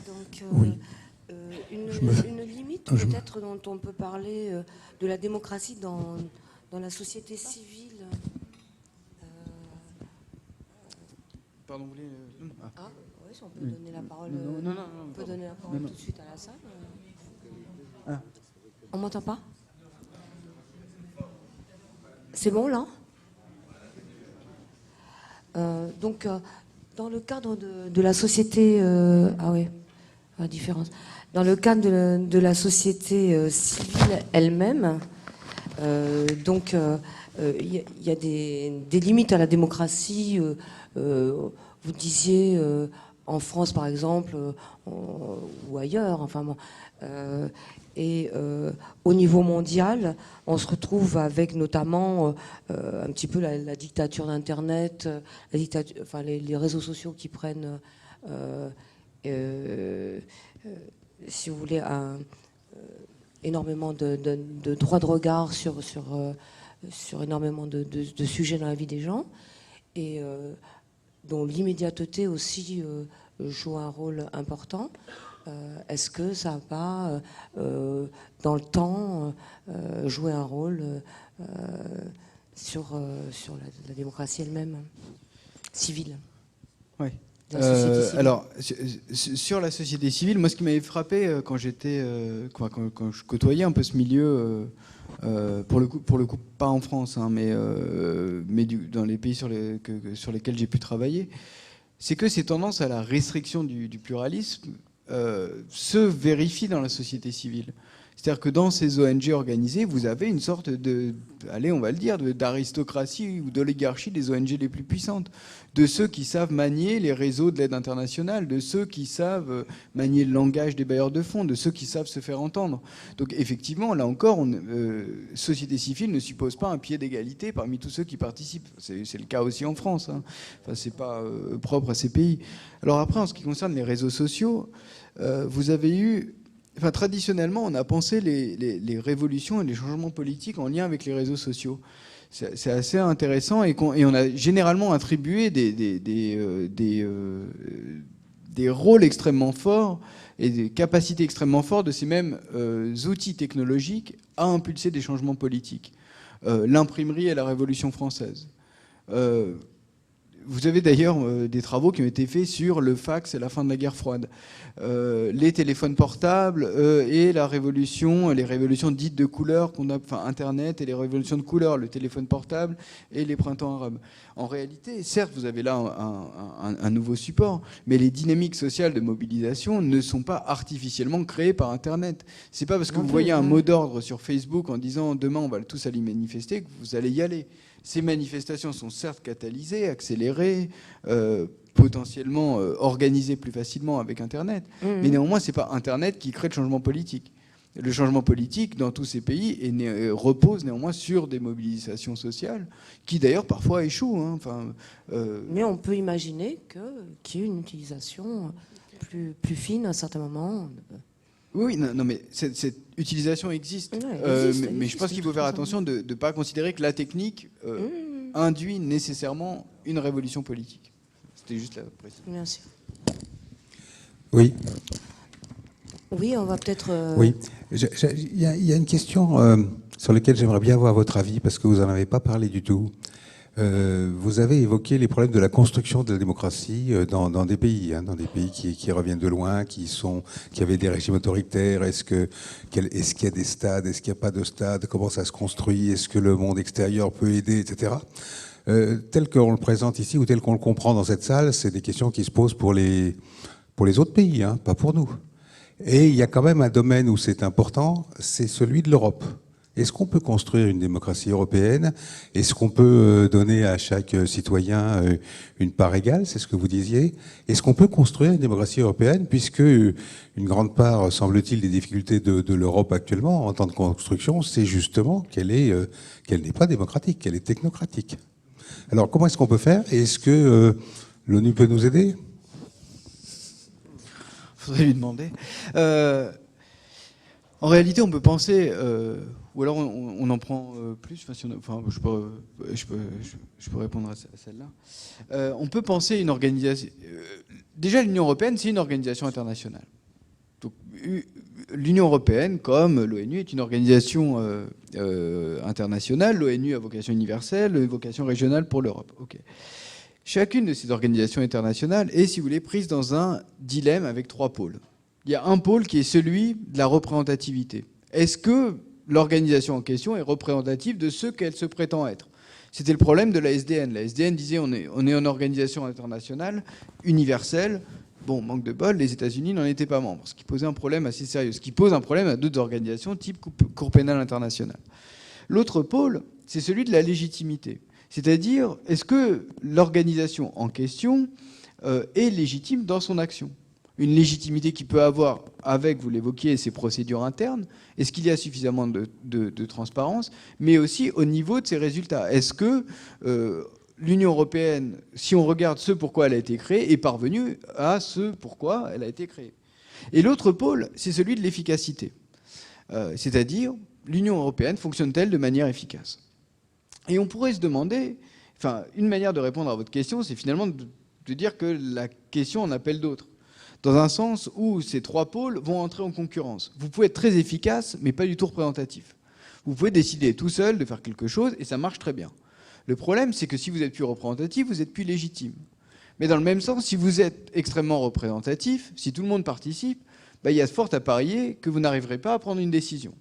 Donc, Oui. une limite peut-être dont on peut parler de la démocratie dans la société civile. Pardon, vous voulez... Ah, oui, si on peut donner la parole. Non, on peut donner la parole tout de suite à la salle. Ah. On m'entend pas? C'est bon là? Donc, dans le cadre de la société, ah oui, la différence. Dans le cadre de la société civile elle-même, donc il y a des limites à la démocratie. Vous disiez en France par exemple ou ailleurs, enfin bon, et au niveau mondial, on se retrouve avec notamment un petit peu la dictature d'Internet, enfin les réseaux sociaux qui prennent, si vous voulez, énormément de droits de regard sur énormément de sujets dans la vie des gens, et dont l'immédiateté aussi joue un rôle important. Est-ce que ça va pas, dans le temps, jouer un rôle sur la démocratie elle-même, civile? Oui. Civile. Alors, sur la société civile, moi, ce qui m'avait frappé quand quand je côtoyais un peu ce milieu, pour le coup, pas en France, hein, mais dans les pays sur lesquels j'ai pu travailler, c'est que ces tendances à la restriction du pluralisme se vérifient dans la société civile. C'est-à-dire que dans ces ONG organisées, vous avez une sorte on va le dire, d'aristocratie ou d'oligarchie des ONG les plus puissantes, de ceux qui savent manier les réseaux de l'aide internationale, de ceux qui savent manier le langage des bailleurs de fonds, de ceux qui savent se faire entendre. Donc effectivement, là encore, société civile ne suppose pas un pied d'égalité parmi tous ceux qui participent. C'est le cas aussi en France, hein. Enfin, c'est pas propre à ces pays. Alors après, en ce qui concerne les réseaux sociaux, vous avez eu... Enfin, traditionnellement, on a pensé les révolutions et les changements politiques en lien avec les réseaux sociaux. C'est assez intéressant, et on a généralement attribué des rôles extrêmement forts et des capacités extrêmement fortes de ces mêmes outils technologiques à impulser des changements politiques. L'imprimerie et la Révolution française. Vous avez d'ailleurs des travaux qui ont été faits sur le fax et la fin de la guerre froide. Les téléphones portables et les révolutions dites de couleur, Internet et les révolutions de couleur, le téléphone portable et les printemps arabes. En réalité, certes, vous avez là un nouveau support, mais les dynamiques sociales de mobilisation ne sont pas artificiellement créées par Internet. C'est pas parce que vous voyez un mot d'ordre sur Facebook en disant demain on va tous aller manifester que vous allez y aller. Ces manifestations sont certes catalysées, accélérées, potentiellement organisées plus facilement avec Internet, mais néanmoins, ce n'est pas Internet qui crée le changement politique. Le changement politique, dans tous ces pays, repose néanmoins sur des mobilisations sociales, qui d'ailleurs parfois échouent, hein. Mais on peut imaginer qu'il y ait une utilisation plus fine à un certain moment. Oui, non, mais cette utilisation existe. Mais je pense qu'il faut faire attention de ne pas considérer que la technique induit nécessairement une révolution politique. C'était juste la précision. Bien sûr. Oui. Oui, on va peut-être... Oui. Il y a une question sur laquelle j'aimerais bien avoir votre avis, parce que vous n'en avez pas parlé du tout. Vous avez évoqué les problèmes de la construction de la démocratie dans des pays, dans des pays qui reviennent de loin, qui avaient des régimes autoritaires. Est-ce qu'il y a des stades? Est-ce qu'il n'y a pas de stades? Comment ça se construit? Est-ce que le monde extérieur peut aider, etc. Tel qu'on le présente ici ou tel qu'on le comprend dans cette salle, c'est des questions qui se posent pour les autres pays, pas pour nous. Et il y a quand même un domaine où c'est important, c'est celui de l'Europe. Est-ce qu'on peut construire une démocratie européenne? Est-ce qu'on peut donner à chaque citoyen une part égale? C'est ce que vous disiez. Est-ce qu'on peut construire une démocratie européenne, puisque une grande part, semble-t-il, des difficultés de l'Europe actuellement en temps de construction, c'est justement qu'elle n'est pas démocratique, qu'elle est technocratique. Alors comment est-ce qu'on peut faire? Et est-ce que l'ONU peut nous aider? Faudrait lui demander. En réalité, on peut penser, ou alors on en prend plus. Je peux répondre à celle-là. On peut penser une organisation. Déjà, l'Union européenne, c'est une organisation internationale. Donc, l'Union européenne, comme l'ONU, est une organisation internationale. L'ONU a vocation universelle, vocation régionale pour l'Europe. Ok. Chacune de ces organisations internationales est, si vous voulez, prise dans un dilemme avec trois pôles. Il y a un pôle qui est celui de la représentativité. Est-ce que l'organisation en question est représentative de ce qu'elle se prétend être? C'était le problème de la SDN. La SDN disait on est une organisation internationale, universelle. Bon, manque de bol, les États-Unis n'en étaient pas membres, ce qui posait un problème assez sérieux, ce qui pose un problème à d'autres organisations type Cour pénale internationale. L'autre pôle, c'est celui de la légitimité. C'est-à-dire, est-ce que l'organisation en question est légitime dans son action? Une légitimité qui peut avoir, avec, vous l'évoquiez, ses procédures internes. Est-ce qu'il y a suffisamment de transparence? Mais aussi au niveau de ses résultats. Est-ce que l'Union européenne, si on regarde ce pourquoi elle a été créée, est parvenue à ce pourquoi elle a été créée? Et l'autre pôle, c'est celui de l'efficacité. C'est-à-dire, l'Union européenne fonctionne-t-elle de manière efficace? Et on pourrait se demander, une manière de répondre à votre question, c'est finalement de dire que la question en appelle d'autres. Dans un sens où ces trois pôles vont entrer en concurrence. Vous pouvez être très efficace, mais pas du tout représentatif. Vous pouvez décider tout seul de faire quelque chose, et ça marche très bien. Le problème, c'est que si vous êtes plus représentatif, vous êtes plus légitime. Mais dans le même sens, si vous êtes extrêmement représentatif, si tout le monde participe, il y a fort à parier que vous n'arriverez pas à prendre une décision.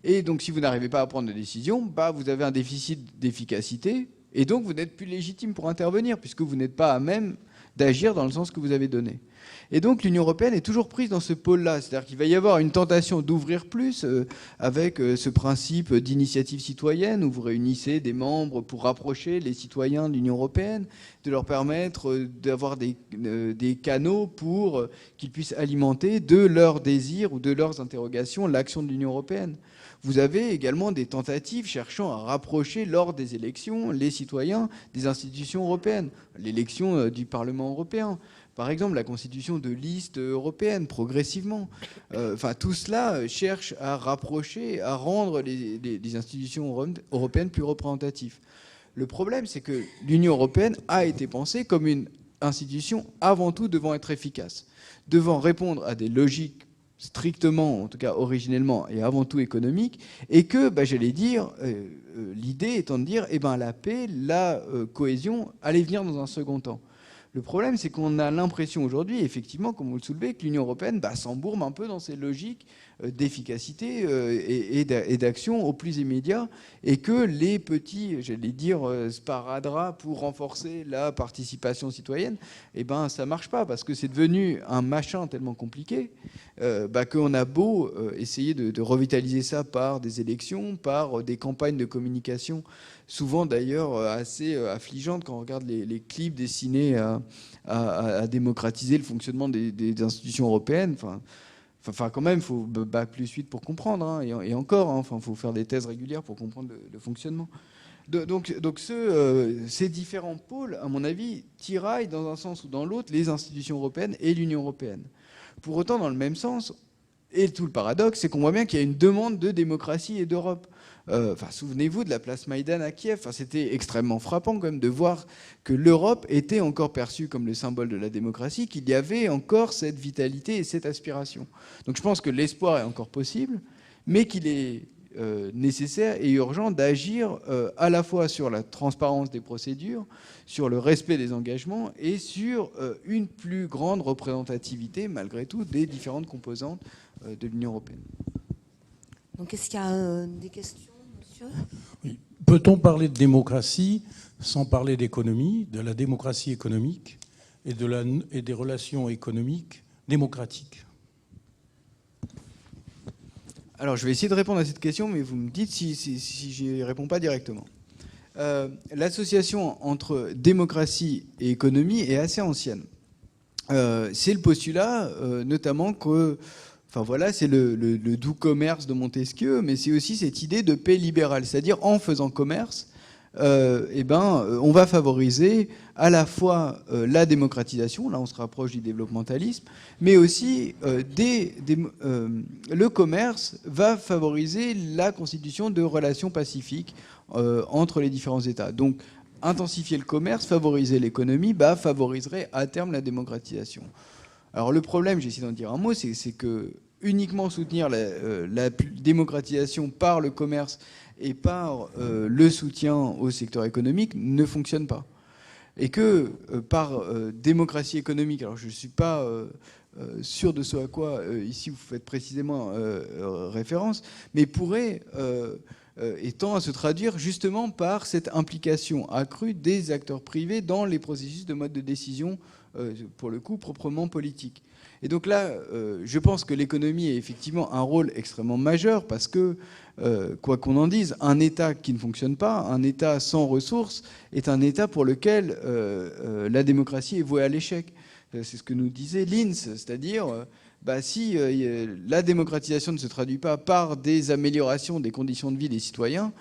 Et donc, si vous n'arrivez pas à prendre de décision, vous avez un déficit d'efficacité, et donc vous n'êtes plus légitime pour intervenir, puisque vous n'êtes pas à même d'agir dans le sens que vous avez donné. Et donc l'Union européenne est toujours prise dans ce pôle-là. C'est-à-dire qu'il va y avoir une tentation d'ouvrir plus avec ce principe d'initiative citoyenne où vous réunissez des membres pour rapprocher les citoyens de l'Union européenne, de leur permettre d'avoir des canaux pour qu'ils puissent alimenter de leurs désirs ou de leurs interrogations l'action de l'Union européenne. Vous avez également des tentatives cherchant à rapprocher lors des élections les citoyens des institutions européennes. L'élection du Parlement européen. Par exemple, la constitution de listes européennes, progressivement. Tout cela cherche à rapprocher, à rendre les institutions européennes plus représentatives. Le problème, c'est que l'Union européenne a été pensée comme une institution avant tout devant être efficace, devant répondre à des logiques strictement, en tout cas originellement et avant tout économiques, et que, j'allais dire, l'idée étant de dire, la paix, la cohésion allait venir dans un second temps. Le problème, c'est qu'on a l'impression aujourd'hui, effectivement, comme vous le soulevez, que l'Union européenne s'embourbe un peu dans ces logiques d'efficacité et d'action au plus immédiat, et que les petits, j'allais dire, sparadraps pour renforcer la participation citoyenne, ça marche pas, parce que c'est devenu un machin tellement compliqué qu'on a beau essayer de revitaliser ça par des élections, par des campagnes de communication, souvent d'ailleurs assez affligeantes quand on regarde les clips destinés à démocratiser le fonctionnement des institutions européennes. Quand même, il faut bac plus 8 pour comprendre, et encore, il faut faire des thèses régulières pour comprendre le fonctionnement. Donc ces différents pôles, à mon avis, tiraillent dans un sens ou dans l'autre les institutions européennes et l'Union européenne. Pour autant, dans le même sens, et tout le paradoxe, c'est qu'on voit bien qu'il y a une demande de démocratie et d'Europe. Souvenez-vous de la place Maïdan à Kiev. C'était extrêmement frappant quand même de voir que l'Europe était encore perçue comme le symbole de la démocratie, qu'il y avait encore cette vitalité et cette aspiration. Donc je pense que l'espoir est encore possible, mais qu'il est nécessaire et urgent d'agir à la fois sur la transparence des procédures, sur le respect des engagements et sur une plus grande représentativité, malgré tout, des différentes composantes de l'Union européenne. Donc, est-ce qu'il y a des questions, monsieur ? Oui. Peut-on parler de démocratie sans parler d'économie, de la démocratie économique et des relations économiques démocratiques ? Alors, je vais essayer de répondre à cette question, mais vous me dites si je n'y réponds pas directement. L'association entre démocratie et économie est assez ancienne. C'est le postulat, notamment que, enfin voilà, c'est le doux commerce de Montesquieu, mais c'est aussi cette idée de paix libérale, c'est-à-dire en faisant commerce, on va favoriser à la fois la démocratisation, là on se rapproche du développementalisme, mais aussi le commerce va favoriser la constitution de relations pacifiques entre les différents États. Donc intensifier le commerce, favoriser l'économie, favoriserait à terme la démocratisation. Alors le problème, j'essaie d'en dire un mot, c'est que uniquement soutenir la démocratisation par le commerce et par le soutien au secteur économique ne fonctionne pas. Et que par démocratie économique, alors je ne suis pas sûr de ce à quoi ici vous faites précisément référence, mais pourrait tend à se traduire justement par cette implication accrue des acteurs privés dans les processus de mode de décision, pour le coup, proprement politique. Et donc là, je pense que l'économie a effectivement un rôle extrêmement majeur parce que, quoi qu'on en dise, un État qui ne fonctionne pas, un État sans ressources, est un État pour lequel la démocratie est vouée à l'échec. C'est ce que nous disait Linz, c'est-à-dire si la démocratisation ne se traduit pas par des améliorations des conditions de vie des citoyens,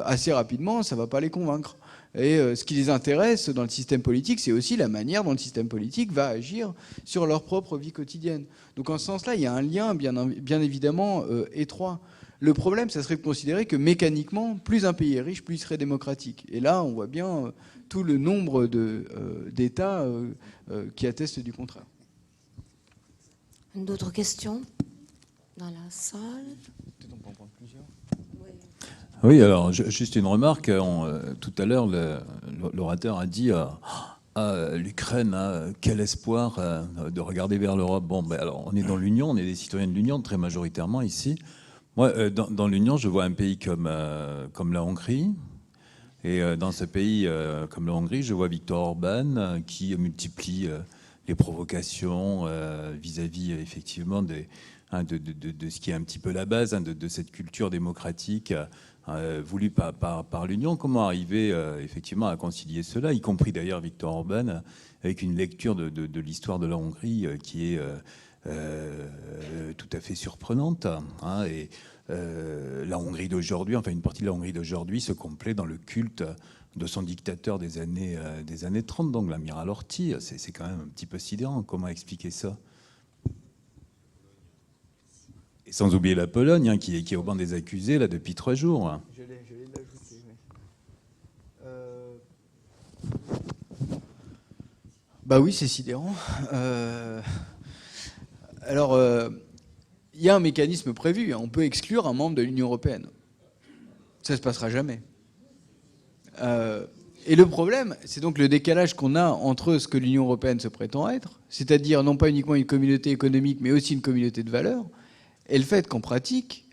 assez rapidement, ça ne va pas les convaincre. Et ce qui les intéresse dans le système politique, c'est aussi la manière dont le système politique va agir sur leur propre vie quotidienne. Donc en ce sens-là, il y a un lien bien évidemment étroit. Le problème, ça serait de considérer que mécaniquement, plus un pays est riche, plus il serait démocratique. Et là, on voit bien tout le nombre d'États qui attestent du contraire. D'autres questions dans la salle ? Peut-être on peut en prendre plusieurs. Oui, alors juste une remarque. Tout à l'heure, l'orateur a dit l'Ukraine, quel espoir de regarder vers l'Europe. Bon, alors on est dans l'Union, on est des citoyens de l'Union très majoritairement ici. Moi, dans l'Union, je vois un pays comme la Hongrie. Et dans ce pays comme la Hongrie, je vois Viktor Orban qui multiplie les provocations vis-à-vis effectivement de ce qui est un petit peu la base de cette culture démocratique voulue par l'Union. Comment arriver effectivement à concilier cela, y compris d'ailleurs Viktor Orban, avec une lecture de l'histoire de la Hongrie qui est tout à fait surprenante. Et la Hongrie d'aujourd'hui, enfin une partie de la Hongrie d'aujourd'hui se complaît dans le culte de son dictateur des années 30, donc l'amiral Horthy. C'est quand même un petit peu sidérant. Comment expliquer ça ? Et sans oublier la Pologne, qui est au banc des accusés là depuis 3 jours. Je l'ai l'ajouter, oui. Oui, c'est sidérant. Alors, il y a un mécanisme prévu. On peut exclure un membre de l'Union européenne. Ça ne se passera jamais. Et le problème, c'est donc le décalage qu'on a entre ce que l'Union européenne se prétend être, c'est-à-dire non pas uniquement une communauté économique, mais aussi une communauté de valeurs, et le fait qu'en pratique,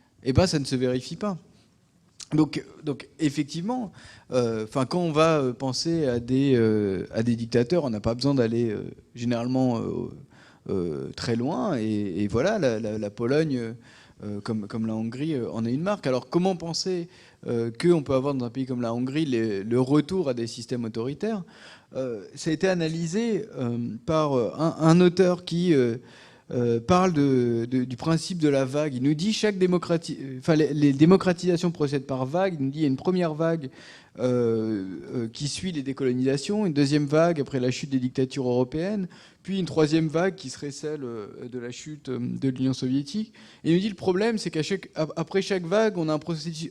ça ne se vérifie pas. Donc effectivement, quand on va penser à des dictateurs, on n'a pas besoin d'aller généralement très loin. Et voilà, la Pologne, comme la Hongrie, en est une marque. Alors comment penser qu'on peut avoir dans un pays comme la Hongrie le retour à des systèmes autoritaires ? Ça a été analysé par un auteur qui parle du principe de la vague. Il nous dit les démocratisations procèdent par vague. Il nous dit il y a une première vague qui suit les décolonisations, une deuxième vague après la chute des dictatures européennes, puis une troisième vague qui serait celle de la chute de l'Union soviétique. Et il me dit le problème, c'est qu'après chaque vague, on a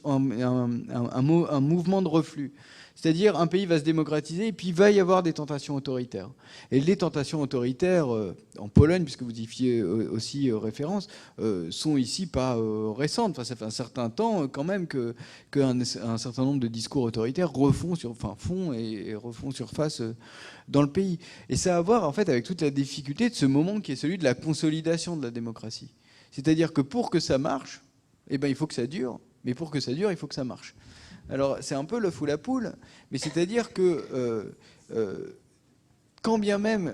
un mouvement de reflux. C'est-à-dire un pays va se démocratiser et puis il va y avoir des tentations autoritaires. Et les tentations autoritaires en Pologne, puisque vous y faisiez aussi référence, sont ici pas récentes. Enfin, ça fait un certain temps quand même qu'un certain nombre de discours autoritaires refont surface dans le pays. Et ça a à voir en fait avec toute la difficulté de ce moment qui est celui de la consolidation de la démocratie. C'est-à-dire que pour que ça marche, eh ben, il faut que ça dure. Mais pour que ça dure, il faut que ça marche. Alors, c'est un peu l'œuf ou la poule, mais c'est-à-dire que quand bien même,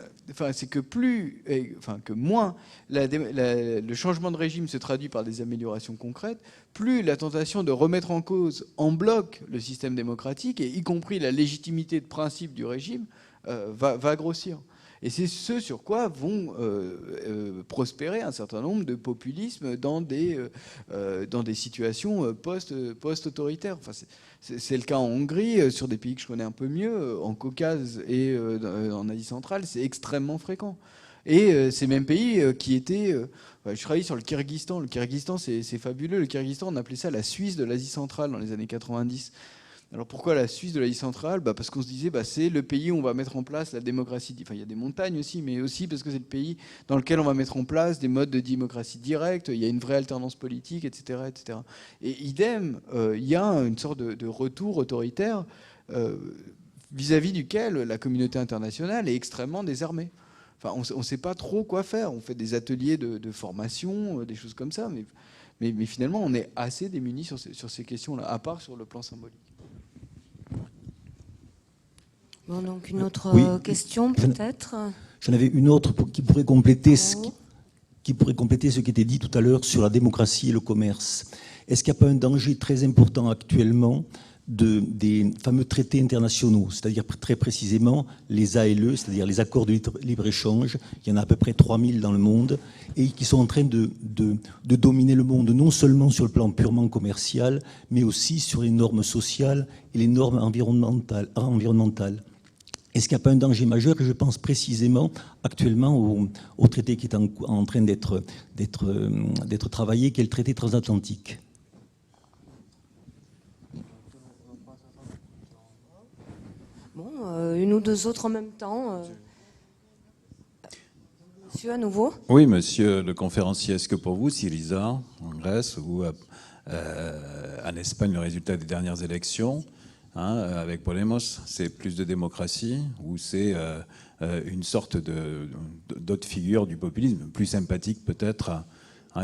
c'est que moins le changement de régime se traduit par des améliorations concrètes, plus la tentation de remettre en cause en bloc le système démocratique, et y compris la légitimité de principe du régime, va grossir. Et c'est ce sur quoi vont prospérer un certain nombre de populismes dans des situations post-autoritaires. Enfin, c'est le cas en Hongrie, sur des pays que je connais un peu mieux, en Caucase et en Asie centrale, c'est extrêmement fréquent. Et ces mêmes pays qui étaient... je travaillais sur le Kyrgyzstan. Le Kyrgyzstan, c'est fabuleux. Le Kyrgyzstan, on appelait ça la Suisse de l'Asie centrale dans les années 90. Alors pourquoi la Suisse de l'Asie centrale ? Parce qu'on se disait c'est le pays où on va mettre en place la démocratie. Enfin, il y a des montagnes aussi, mais aussi parce que c'est le pays dans lequel on va mettre en place des modes de démocratie directe, il y a une vraie alternance politique, etc. etc. Et idem, il y a une sorte de retour autoritaire vis-à-vis duquel la communauté internationale est extrêmement désarmée. Enfin, on ne sait pas trop quoi faire. On fait des ateliers de formation, des choses comme ça, mais finalement, on est assez démunis sur ces questions-là, à part sur le plan symbolique. Bon, donc une autre question peut-être. J'en avais une autre qui pourrait compléter ce qui était dit tout à l'heure sur la démocratie et le commerce. Est-ce qu'il n'y a pas un danger très important actuellement des fameux traités internationaux, c'est-à-dire très précisément les ALE, c'est-à-dire les accords de libre-échange, il y en a à peu près 3000 dans le monde, et qui sont en train de dominer le monde, non seulement sur le plan purement commercial, mais aussi sur les normes sociales et les normes environnementales. Est-ce qu'il n'y a pas un danger majeur? Et je pense précisément actuellement au traité qui est en train d'être travaillé, qui est le traité transatlantique. Bon, une ou deux autres en même temps. Monsieur, à nouveau. Oui, monsieur le conférencier, est-ce que pour vous, Syriza, en Grèce, ou en Espagne, le résultat des dernières élections, avec Podemos, c'est plus de démocratie ou c'est une sorte d'autre figure du populisme, plus sympathique peut-être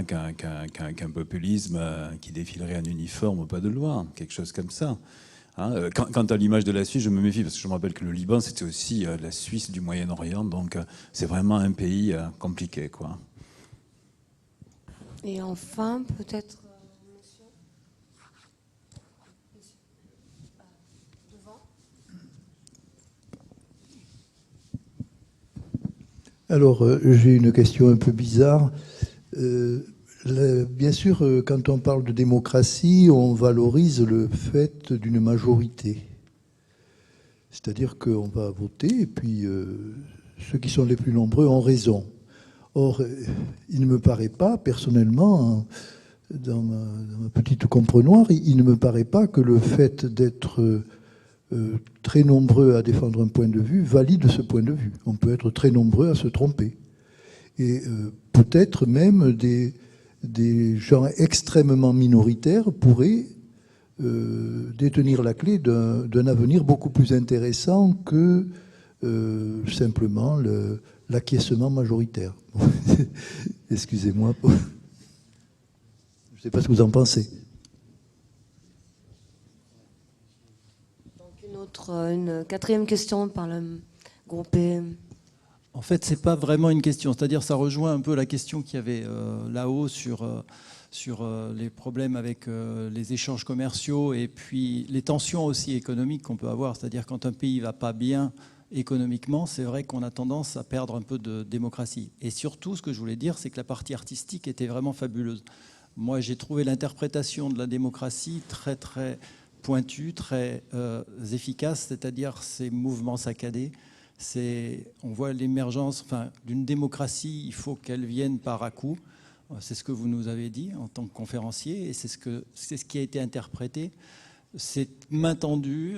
qu'un populisme qui défilerait en uniforme au pas de loi, quelque chose comme ça. Quant à l'image de la Suisse, je me méfie parce que je me rappelle que le Liban, c'était aussi la Suisse du Moyen-Orient, donc c'est vraiment un pays compliqué, quoi. Et enfin, peut-être... Alors, j'ai une question un peu bizarre. Bien sûr, quand on parle de démocratie, on valorise le fait d'une majorité. C'est-à-dire qu'on va voter et puis ceux qui sont les plus nombreux ont raison. Or, il ne me paraît pas, personnellement, dans ma petite comprenoir, il ne me paraît pas que le fait d'être très nombreux à défendre un point de vue valide ce point de vue. On peut être très nombreux à se tromper. Et peut-être même des gens extrêmement minoritaires pourraient détenir la clé d'un avenir beaucoup plus intéressant que simplement l'acquiescement majoritaire. Excusez-moi. Je ne sais pas ce que vous en pensez. Une quatrième question par le groupe PM. En fait, ce n'est pas vraiment une question. C'est-à-dire, ça rejoint un peu la question qu'il y avait là-haut sur les problèmes avec les échanges commerciaux et puis les tensions aussi économiques qu'on peut avoir. C'est-à-dire, quand un pays ne va pas bien économiquement, c'est vrai qu'on a tendance à perdre un peu de démocratie. Et surtout, ce que je voulais dire, c'est que la partie artistique était vraiment fabuleuse. Moi, j'ai trouvé l'interprétation de la démocratie très, très pointues, très efficaces, c'est-à-dire ces mouvements saccadés. On voit l'émergence d'une démocratie, il faut qu'elle vienne par à-coups. C'est ce que vous nous avez dit en tant que conférencier, et c'est ce qui a été interprété. C'est main tendue,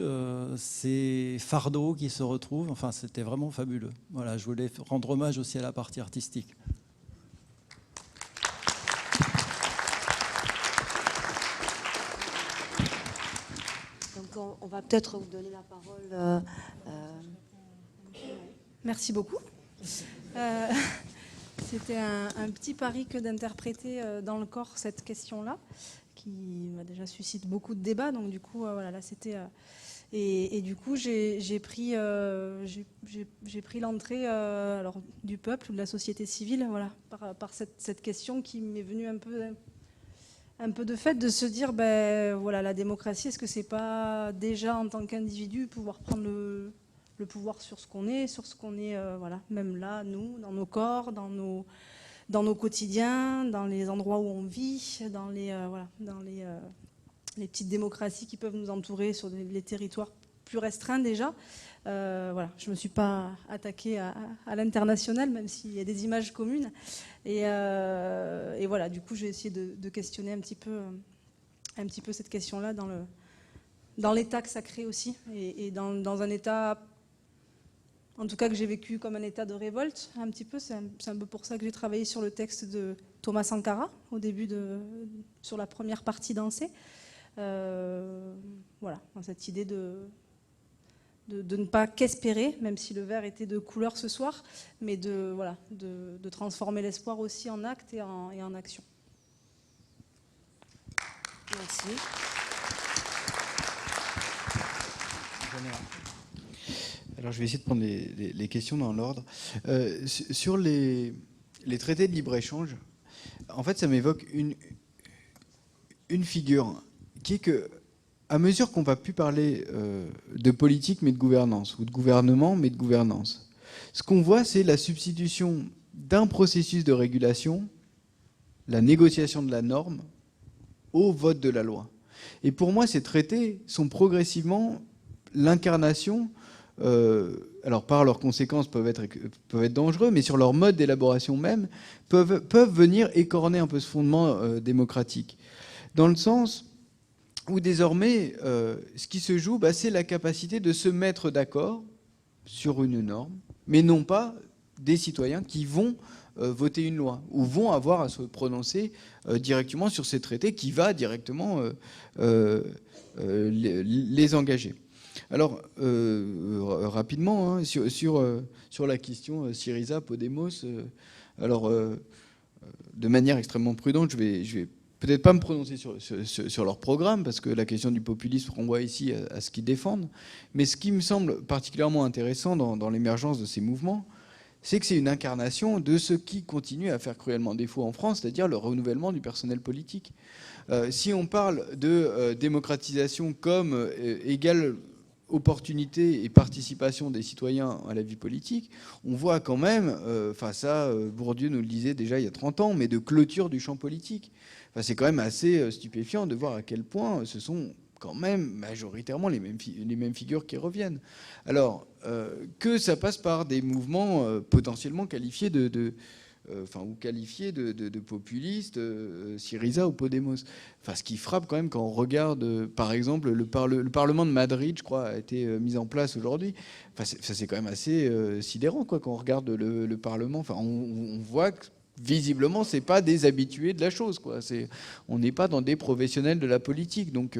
c'est fardeau qui se retrouve. Enfin, c'était vraiment fabuleux. Voilà, je voulais rendre hommage aussi à la partie artistique. Donc, on va peut-être vous donner la parole. Merci beaucoup. C'était un petit pari que d'interpréter dans le corps cette question-là, qui déjà suscite beaucoup de débats. Donc du coup, voilà, là c'était et du coup j'ai pris l'entrée alors du peuple ou de la société civile, voilà, par cette question qui m'est venue un peu de fait de se dire, ben voilà, la démocratie, est-ce que c'est pas déjà en tant qu'individu pouvoir prendre le pouvoir sur ce qu'on est, voilà, même là, nous, dans nos corps, dans nos quotidiens, dans les endroits où on vit, dans les petites démocraties qui peuvent nous entourer sur les territoires plus restreints déjà. Voilà, je ne me suis pas attaquée à l'international, même s'il y a des images communes. Et voilà, du coup, j'ai essayé de questionner un petit peu cette question-là dans l'état que ça crée aussi, et dans un état, en tout cas que j'ai vécu comme un état de révolte, un petit peu. C'est un peu pour ça que j'ai travaillé sur le texte de Thomas Sankara, au début sur la première partie d'Ansé. Voilà, dans cette idée de ne pas qu'espérer, même si le vert était de couleur ce soir, mais de transformer l'espoir aussi en acte et en action. Merci. Alors je vais essayer de prendre les questions dans l'ordre. Sur les traités de libre-échange, en fait ça m'évoque une figure qui est que, à mesure qu'on va plus parler de politique mais de gouvernance, ou de gouvernement mais de gouvernance, ce qu'on voit, c'est la substitution d'un processus de régulation, la négociation de la norme, au vote de la loi. Et pour moi, ces traités sont progressivement l'incarnation, alors par leurs conséquences peuvent être dangereux, mais sur leur mode d'élaboration même, peuvent venir écorner un peu ce fondement démocratique. Dans le sens où désormais, ce qui se joue, c'est la capacité de se mettre d'accord sur une norme, mais non pas des citoyens qui vont voter une loi, ou vont avoir à se prononcer directement sur ces traités qui va directement les engager. Alors, rapidement, hein, sur la question Syriza, Podemos, alors, de manière extrêmement prudente, je vais peut-être pas me prononcer sur leur programme, parce que la question du populisme renvoie ici à ce qu'ils défendent, mais ce qui me semble particulièrement intéressant dans l'émergence de ces mouvements, c'est que c'est une incarnation de ce qui continue à faire cruellement défaut en France, c'est-à-dire le renouvellement du personnel politique. Si on parle de démocratisation comme égale opportunité et participation des citoyens à la vie politique, on voit quand même, Bourdieu nous le disait déjà il y a 30 ans, mais de clôture du champ politique. C'est quand même assez stupéfiant de voir à quel point ce sont quand même majoritairement les mêmes figures qui reviennent. Alors, que ça passe par des mouvements potentiellement qualifiés ou qualifiés de populistes, Syriza ou Podemos. Ce qui frappe quand même quand on regarde, par exemple, le Parlement de Madrid, je crois, a été mis en place aujourd'hui. C'est quand même assez sidérant, quoi, quand on regarde le Parlement. On voit que visiblement, c'est pas des habitués de la chose, quoi. On n'est pas dans des professionnels de la politique. Donc,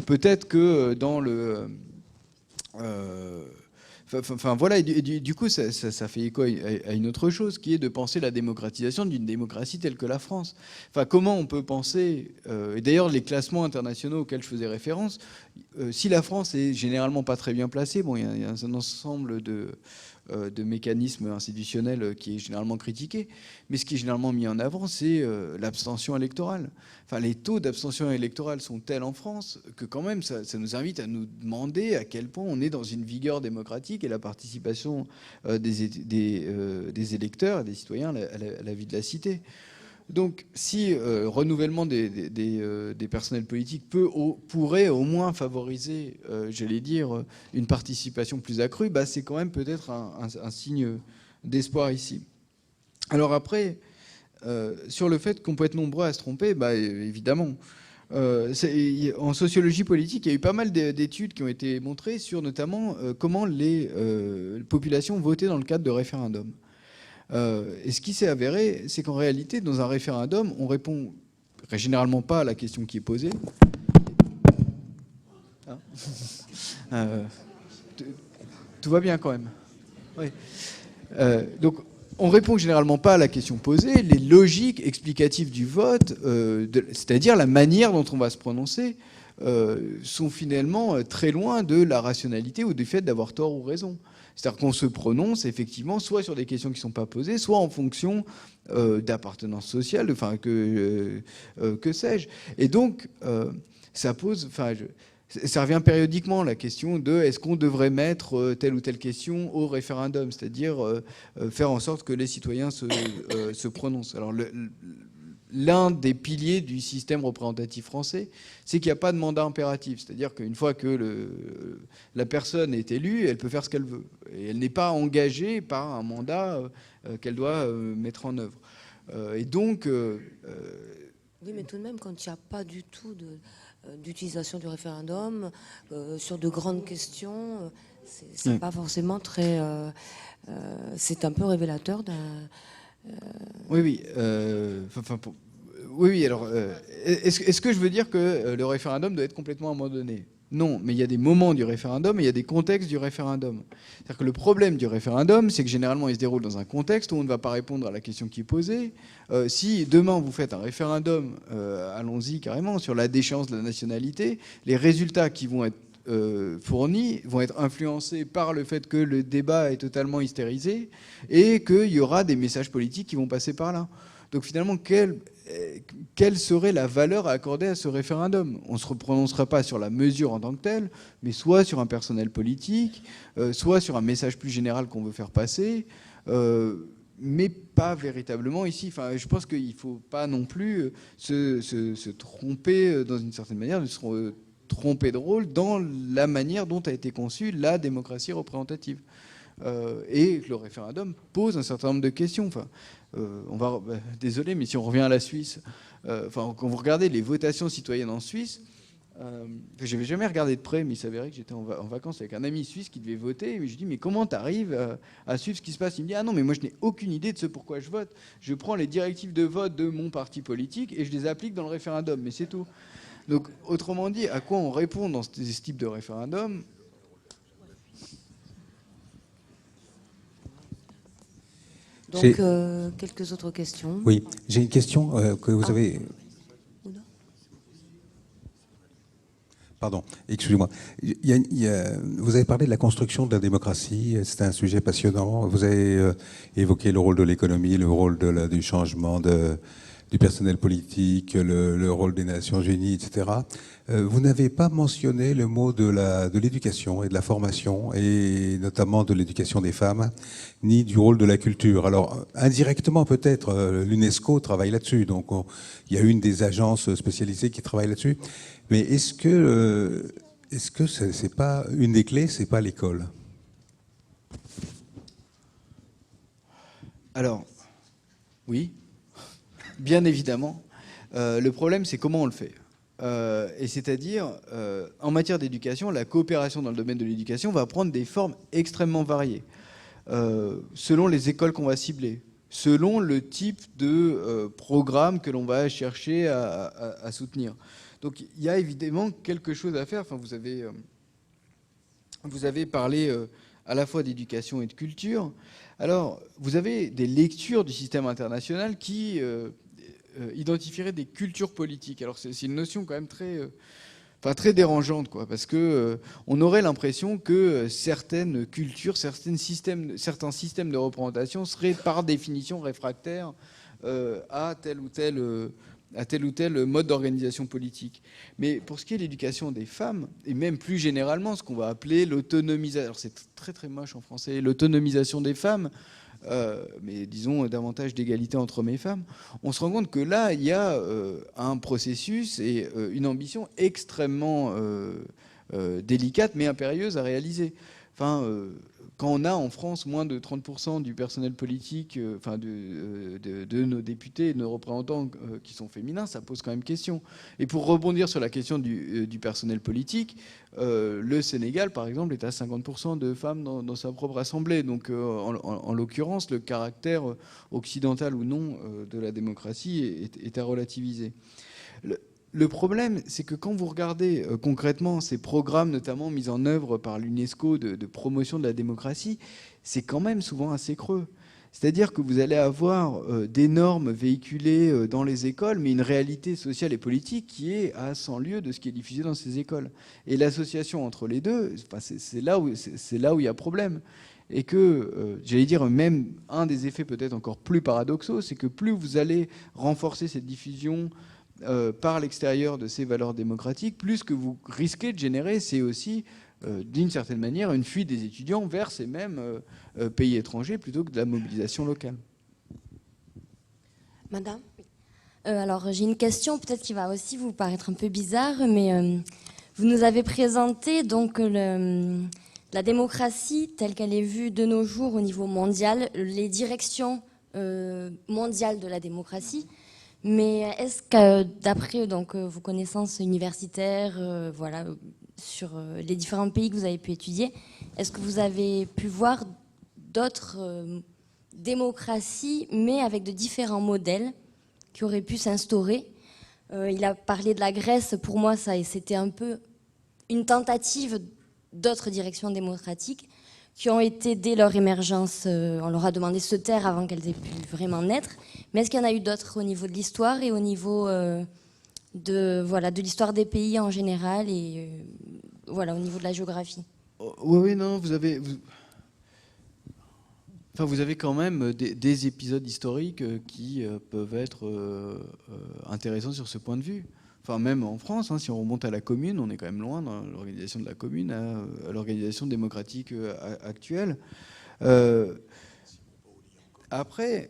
peut-être que dans le... voilà, et du coup, ça fait écho à une autre chose, qui est de penser la démocratisation d'une démocratie telle que la France. Comment on peut penser... et d'ailleurs, les classements internationaux auxquels je faisais référence, si la France est généralement pas très bien placée, bon, il y a un ensemble de mécanismes institutionnels qui est généralement critiqué, mais ce qui est généralement mis en avant, c'est l'abstention électorale. Les taux d'abstention électorale sont tels en France que quand même ça nous invite à nous demander à quel point on est dans une vigueur démocratique et la participation des électeurs et des citoyens à la vie de la cité. Donc, si renouvellement des personnels politiques pourrait au moins favoriser, j'allais dire, une participation plus accrue, bah, c'est quand même peut-être un signe d'espoir ici. Alors après, sur le fait qu'on peut être nombreux à se tromper, bah, évidemment. En sociologie politique, il y a eu pas mal d'études qui ont été montrées sur notamment comment les populations votaient dans le cadre de référendums. Et ce qui s'est avéré, c'est qu'en réalité, dans un référendum, on répond généralement pas à la question qui est posée. Tout va bien quand même. Oui. Donc, on répond généralement pas à la question posée. Les logiques explicatives du vote, c'est-à-dire la manière dont on va se prononcer, sont finalement très loin de la rationalité ou du fait d'avoir tort ou raison. C'est-à-dire qu'on se prononce effectivement soit sur des questions qui ne sont pas posées, soit en fonction d'appartenance sociale, enfin que sais-je. Et donc, ça pose... Ça revient périodiquement, la question de est-ce qu'on devrait mettre telle ou telle question au référendum, c'est-à-dire faire en sorte que les citoyens se prononcent. Alors, l'un des piliers du système représentatif français, c'est qu'il n'y a pas de mandat impératif, c'est-à-dire qu'une fois que la personne est élue, elle peut faire ce qu'elle veut. Et elle n'est pas engagée par un mandat qu'elle doit mettre en œuvre. Et donc... Oui, mais tout de même, quand il n'y a pas du tout d'utilisation du référendum sur de grandes questions, c'est pas forcément très... c'est un peu révélateur d'un... Oui. Oui. Alors, est-ce que je veux dire que le référendum doit être complètement abandonné ? Non, mais il y a des moments du référendum et il y a des contextes du référendum. C'est-à-dire que le problème du référendum, c'est que généralement, il se déroule dans un contexte où on ne va pas répondre à la question qui est posée. Si demain, vous faites un référendum, allons-y carrément, sur la déchéance de la nationalité, les résultats qui vont être fournis vont être influencés par le fait que le débat est totalement hystérisé et qu'il y aura des messages politiques qui vont passer par là. Donc finalement, quelle serait la valeur à accorder à ce référendum ? On ne se prononcera pas sur la mesure en tant que telle, mais soit sur un personnel politique, soit sur un message plus général qu'on veut faire passer, mais pas véritablement ici. Enfin, je pense qu'il ne faut pas non plus se tromper dans une certaine manière, de se tromper de rôle dans la manière dont a été conçue la démocratie représentative. Et le référendum pose un certain nombre de questions. Enfin, désolé, mais si on revient à la Suisse, quand vous regardez les votations citoyennes en Suisse, je n'avais jamais regardé de près, mais il s'avérait que j'étais en vacances avec un ami suisse qui devait voter. Et je lui dis, mais comment tu arrives à suivre ce qui se passe ? Il me dit, ah non, mais moi je n'ai aucune idée de ce pourquoi je vote. Je prends les directives de vote de mon parti politique et je les applique dans le référendum, mais c'est tout. Donc, autrement dit, à quoi on répond dans ce type de référendum ? Donc, quelques autres questions. Oui, j'ai une question que vous avez... Pardon, excusez-moi. Vous avez parlé de la construction de la démocratie, c'est un sujet passionnant. Vous avez évoqué le rôle de l'économie, le rôle du changement du personnel politique, le rôle des Nations Unies, etc. Vous n'avez pas mentionné le mot de l'éducation et de la formation, et notamment de l'éducation des femmes, ni du rôle de la culture. Alors, indirectement peut-être, l'UNESCO travaille là-dessus, donc il y a une des agences spécialisées qui travaille là-dessus. Mais est-ce que c'est pas une des clés, c'est pas l'école ? Alors, oui, bien évidemment. Le problème, c'est comment on le fait. Et c'est-à-dire, en matière d'éducation, la coopération dans le domaine de l'éducation va prendre des formes extrêmement variées, selon les écoles qu'on va cibler, selon le type de programme que l'on va chercher à soutenir. Donc il y a évidemment quelque chose à faire. Enfin, vous avez parlé à la fois d'éducation et de culture. Alors, vous avez des lectures du système international qui identifieraient des cultures politiques. Alors, c'est une notion quand même très dérangeante, quoi, parce que on aurait l'impression que certaines cultures, certains systèmes de représentation seraient par définition réfractaires à tel ou tel mode d'organisation politique. Mais pour ce qui est de l'éducation des femmes, et même plus généralement ce qu'on va appeler l'autonomisation, alors c'est très très moche en français, l'autonomisation des femmes, mais disons davantage d'égalité entre hommes et femmes, on se rend compte que là, il y a un processus et une ambition extrêmement délicate mais impérieuse à réaliser. Enfin, quand on a en France moins de 30% du personnel politique, enfin de nos députés et de nos représentants qui sont féminins, ça pose quand même question. Et pour rebondir sur la question du personnel politique, le Sénégal, par exemple, est à 50% de femmes dans sa propre assemblée. Donc, en l'occurrence, le caractère occidental ou non de la démocratie est à relativiser. Le problème, c'est que quand vous regardez concrètement ces programmes, notamment mis en œuvre par l'UNESCO de promotion de la démocratie, c'est quand même souvent assez creux. C'est-à-dire que vous allez avoir des normes véhiculées dans les écoles, mais une réalité sociale et politique qui est à 100 lieues de ce qui est diffusé dans ces écoles. Et l'association entre les deux, c'est là où il y a problème. Et que, j'allais dire, même un des effets peut-être encore plus paradoxaux, c'est que plus vous allez renforcer cette diffusion par l'extérieur de ces valeurs démocratiques, plus ce que vous risquez de générer, c'est aussi, d'une certaine manière, une fuite des étudiants vers ces mêmes pays étrangers plutôt que de la mobilisation locale. Madame, alors j'ai une question peut-être qui va aussi vous paraître un peu bizarre, mais vous nous avez présenté donc la démocratie telle qu'elle est vue de nos jours au niveau mondial, les directions mondiales de la démocratie. Mais est-ce que, d'après donc, vos connaissances universitaires, voilà, sur les différents pays que vous avez pu étudier, est-ce que vous avez pu voir d'autres démocraties, mais avec de différents modèles qui auraient pu s'instaurer? Il a parlé de la Grèce. Pour moi, c'était un peu une tentative d'autres directions démocratiques qui ont été, dès leur émergence, on leur a demandé de se taire avant qu'elles aient pu vraiment naître. Mais est-ce qu'il y en a eu d'autres au niveau de l'histoire et au niveau de l'histoire des pays en général et voilà, au niveau de la géographie? Oui, non, vous avez quand même des épisodes historiques qui peuvent être intéressants sur ce point de vue. Enfin, même en France, hein, si on remonte à la Commune, on est quand même loin dans l'organisation de la Commune à l'organisation démocratique actuelle. Après,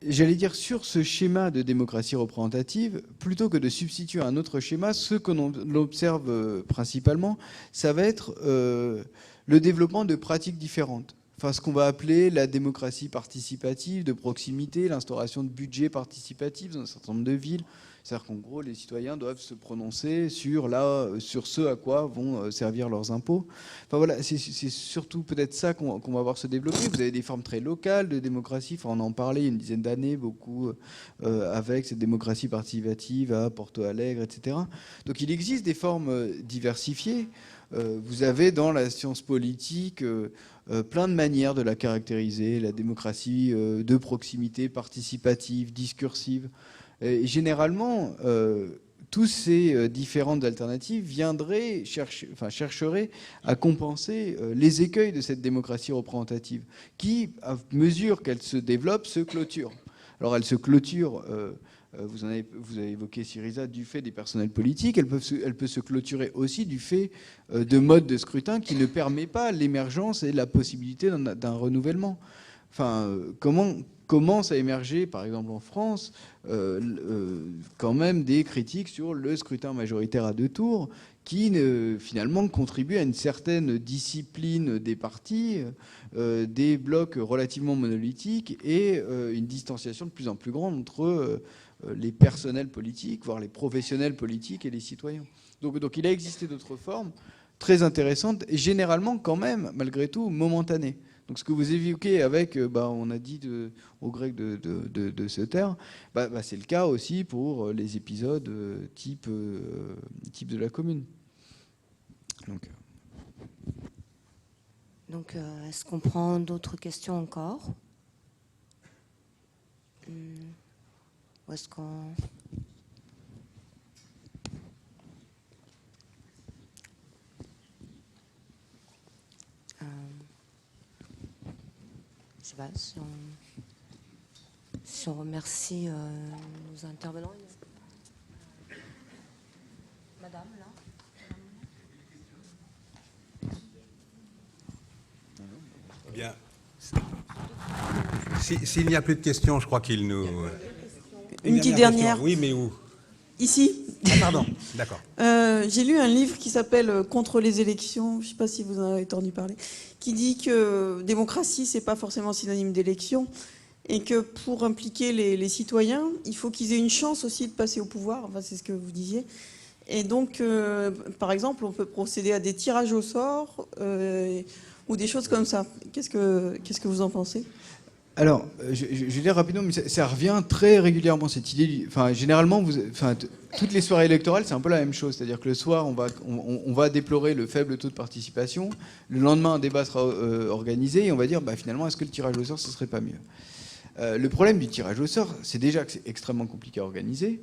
j'allais dire, sur ce schéma de démocratie représentative, plutôt que de substituer un autre schéma, ce que l'on observe principalement, ça va être le développement de pratiques différentes. Enfin, ce qu'on va appeler la démocratie participative, de proximité, l'instauration de budgets participatifs dans un certain nombre de villes. C'est-à-dire qu'en gros, les citoyens doivent se prononcer sur ce à quoi vont servir leurs impôts. Enfin voilà, c'est surtout peut-être ça qu'on va voir se développer. Vous avez des formes très locales de démocratie. Enfin, on en parlait il y a une dizaine d'années beaucoup avec cette démocratie participative à Porto Alegre, etc. Donc il existe des formes diversifiées. Vous avez dans la science politique plein de manières de la caractériser, la démocratie de proximité, participative, discursive. Et généralement, tous ces différentes alternatives chercheraient à compenser les écueils de cette démocratie représentative, qui, à mesure qu'elle se développe, se clôture. Alors elle se clôture, vous avez évoqué Syriza, du fait des personnels politiques, elle peut se clôturer aussi du fait de modes de scrutin qui ne permet pas l'émergence et la possibilité d'un renouvellement. Enfin, commence à émerger, par exemple en France, quand même des critiques sur le scrutin majoritaire à 2 tours qui finalement contribuent à une certaine discipline des partis, des blocs relativement monolithiques et une distanciation de plus en plus grande entre les personnels politiques, voire les professionnels politiques et les citoyens. Donc il a existé d'autres formes très intéressantes et généralement quand même, malgré tout, momentanées. Donc ce que vous évoquez avec, on a dit au grec de se taire, c'est le cas aussi pour les épisodes type de la Commune. Donc est-ce qu'on prend d'autres questions encore? Ou est-ce qu'on... Je sais pas si on remercie nos intervenants. Madame, là. Bien. S'il n'y a plus de questions, je crois qu'il nous... Une petite dernière. Question. Oui, mais où? Ici. Ah, pardon, d'accord. J'ai lu un livre qui s'appelle Contre les élections, je ne sais pas si vous en avez entendu parler, qui dit que démocratie, c'est pas forcément synonyme d'élection, et que pour impliquer les citoyens, il faut qu'ils aient une chance aussi de passer au pouvoir, enfin c'est ce que vous disiez. Et donc, par exemple, on peut procéder à des tirages au sort ou des choses comme ça. Qu'est-ce que vous en pensez ? Alors, je vais dire rapidement, mais ça revient très régulièrement, cette idée. Enfin, généralement, toutes les soirées électorales, c'est un peu la même chose. C'est-à-dire que le soir, on va déplorer le faible taux de participation. Le lendemain, un débat sera organisé et on va dire, finalement, est-ce que le tirage au sort, ce serait pas mieux ? Le problème du tirage au sort, c'est déjà que c'est extrêmement compliqué à organiser,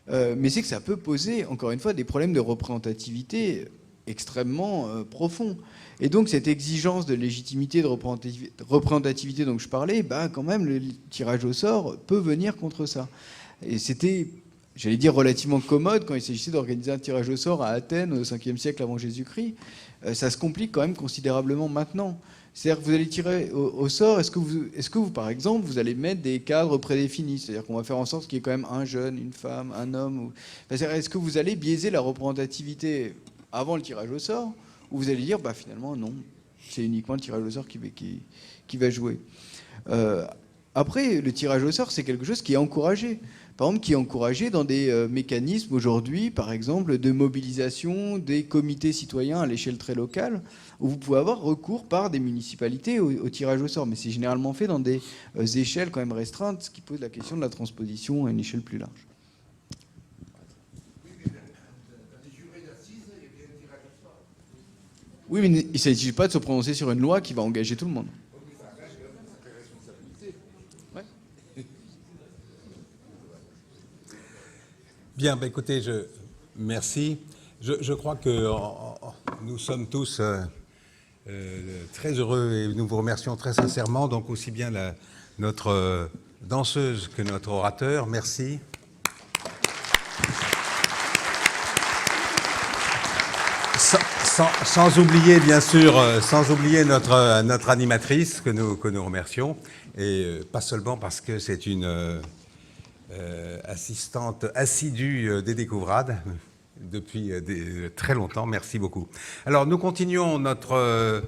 mais c'est que ça peut poser, encore une fois, des problèmes de représentativité extrêmement profonds. Et donc cette exigence de légitimité, de représentativité dont je parlais, quand même le tirage au sort peut venir contre ça. Et c'était, j'allais dire, relativement commode quand il s'agissait d'organiser un tirage au sort à Athènes au 5e siècle avant Jésus-Christ. Ça se complique quand même considérablement maintenant. C'est-à-dire que vous allez tirer au sort, est-ce que vous, par exemple, vous allez mettre des cadres prédéfinis ? C'est-à-dire qu'on va faire en sorte qu'il y ait quand même un jeune, une femme, un homme est-ce que vous allez biaiser la représentativité avant le tirage au sort ? Ou vous allez dire, finalement, non, c'est uniquement le tirage au sort qui va jouer. Après, le tirage au sort, c'est quelque chose qui est encouragé. Par exemple, qui est encouragé dans des mécanismes aujourd'hui, par exemple, de mobilisation des comités citoyens à l'échelle très locale, où vous pouvez avoir recours par des municipalités au tirage au sort. Mais c'est généralement fait dans des échelles quand même restreintes, ce qui pose la question de la transposition à une échelle plus large. Oui, mais il ne s'agit pas de se prononcer sur une loi qui va engager tout le monde. Ouais. Bien, écoutez, merci. Je crois que nous sommes tous très heureux et nous vous remercions très sincèrement, donc aussi bien notre danseuse que notre orateur. Merci. Sans oublier, bien sûr, notre animatrice que nous remercions, et pas seulement parce que c'est une assistante assidue des Découvrades depuis très longtemps. Merci beaucoup. Alors, nous continuons notre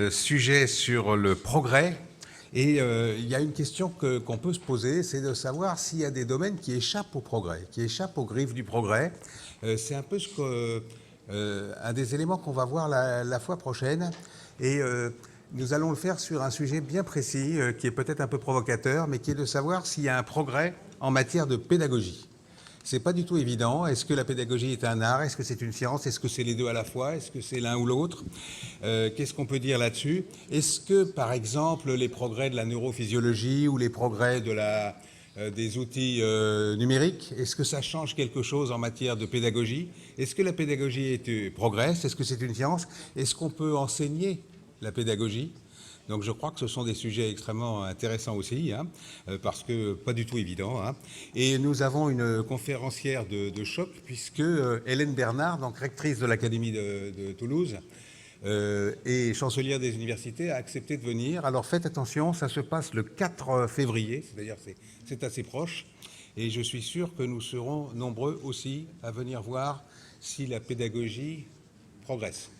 sujet sur le progrès, et il y a une question qu'on peut se poser, c'est de savoir s'il y a des domaines qui échappent au progrès, qui échappent aux griffes du progrès. C'est un peu un des éléments qu'on va voir la fois prochaine, et nous allons le faire sur un sujet bien précis qui est peut-être un peu provocateur, mais qui est de savoir s'il y a un progrès en matière de pédagogie. C'est pas du tout évident. Est-ce que la pédagogie est un art? Est-ce que c'est une science? Est-ce que c'est les deux à la fois? Est-ce que c'est l'un ou l'autre? Qu'est-ce qu'on peut dire là-dessus? Est-ce que, par exemple, les progrès de la neurophysiologie ou les progrès des outils numériques, est-ce que ça change quelque chose en matière de pédagogie? Est-ce que la pédagogie progresse? Est-ce que c'est une science? Est-ce qu'on peut enseigner la pédagogie? Donc je crois que ce sont des sujets extrêmement intéressants aussi, parce que pas du tout évidents. Et nous avons une conférencière de choc, puisque Hélène Bernard, donc rectrice de l'Académie de Toulouse, et chancelière des universités, a accepté de venir. Alors faites attention, ça se passe le 4 février, c'est-à-dire c'est assez proche, et je suis sûr que nous serons nombreux aussi à venir voir si la pédagogie progresse.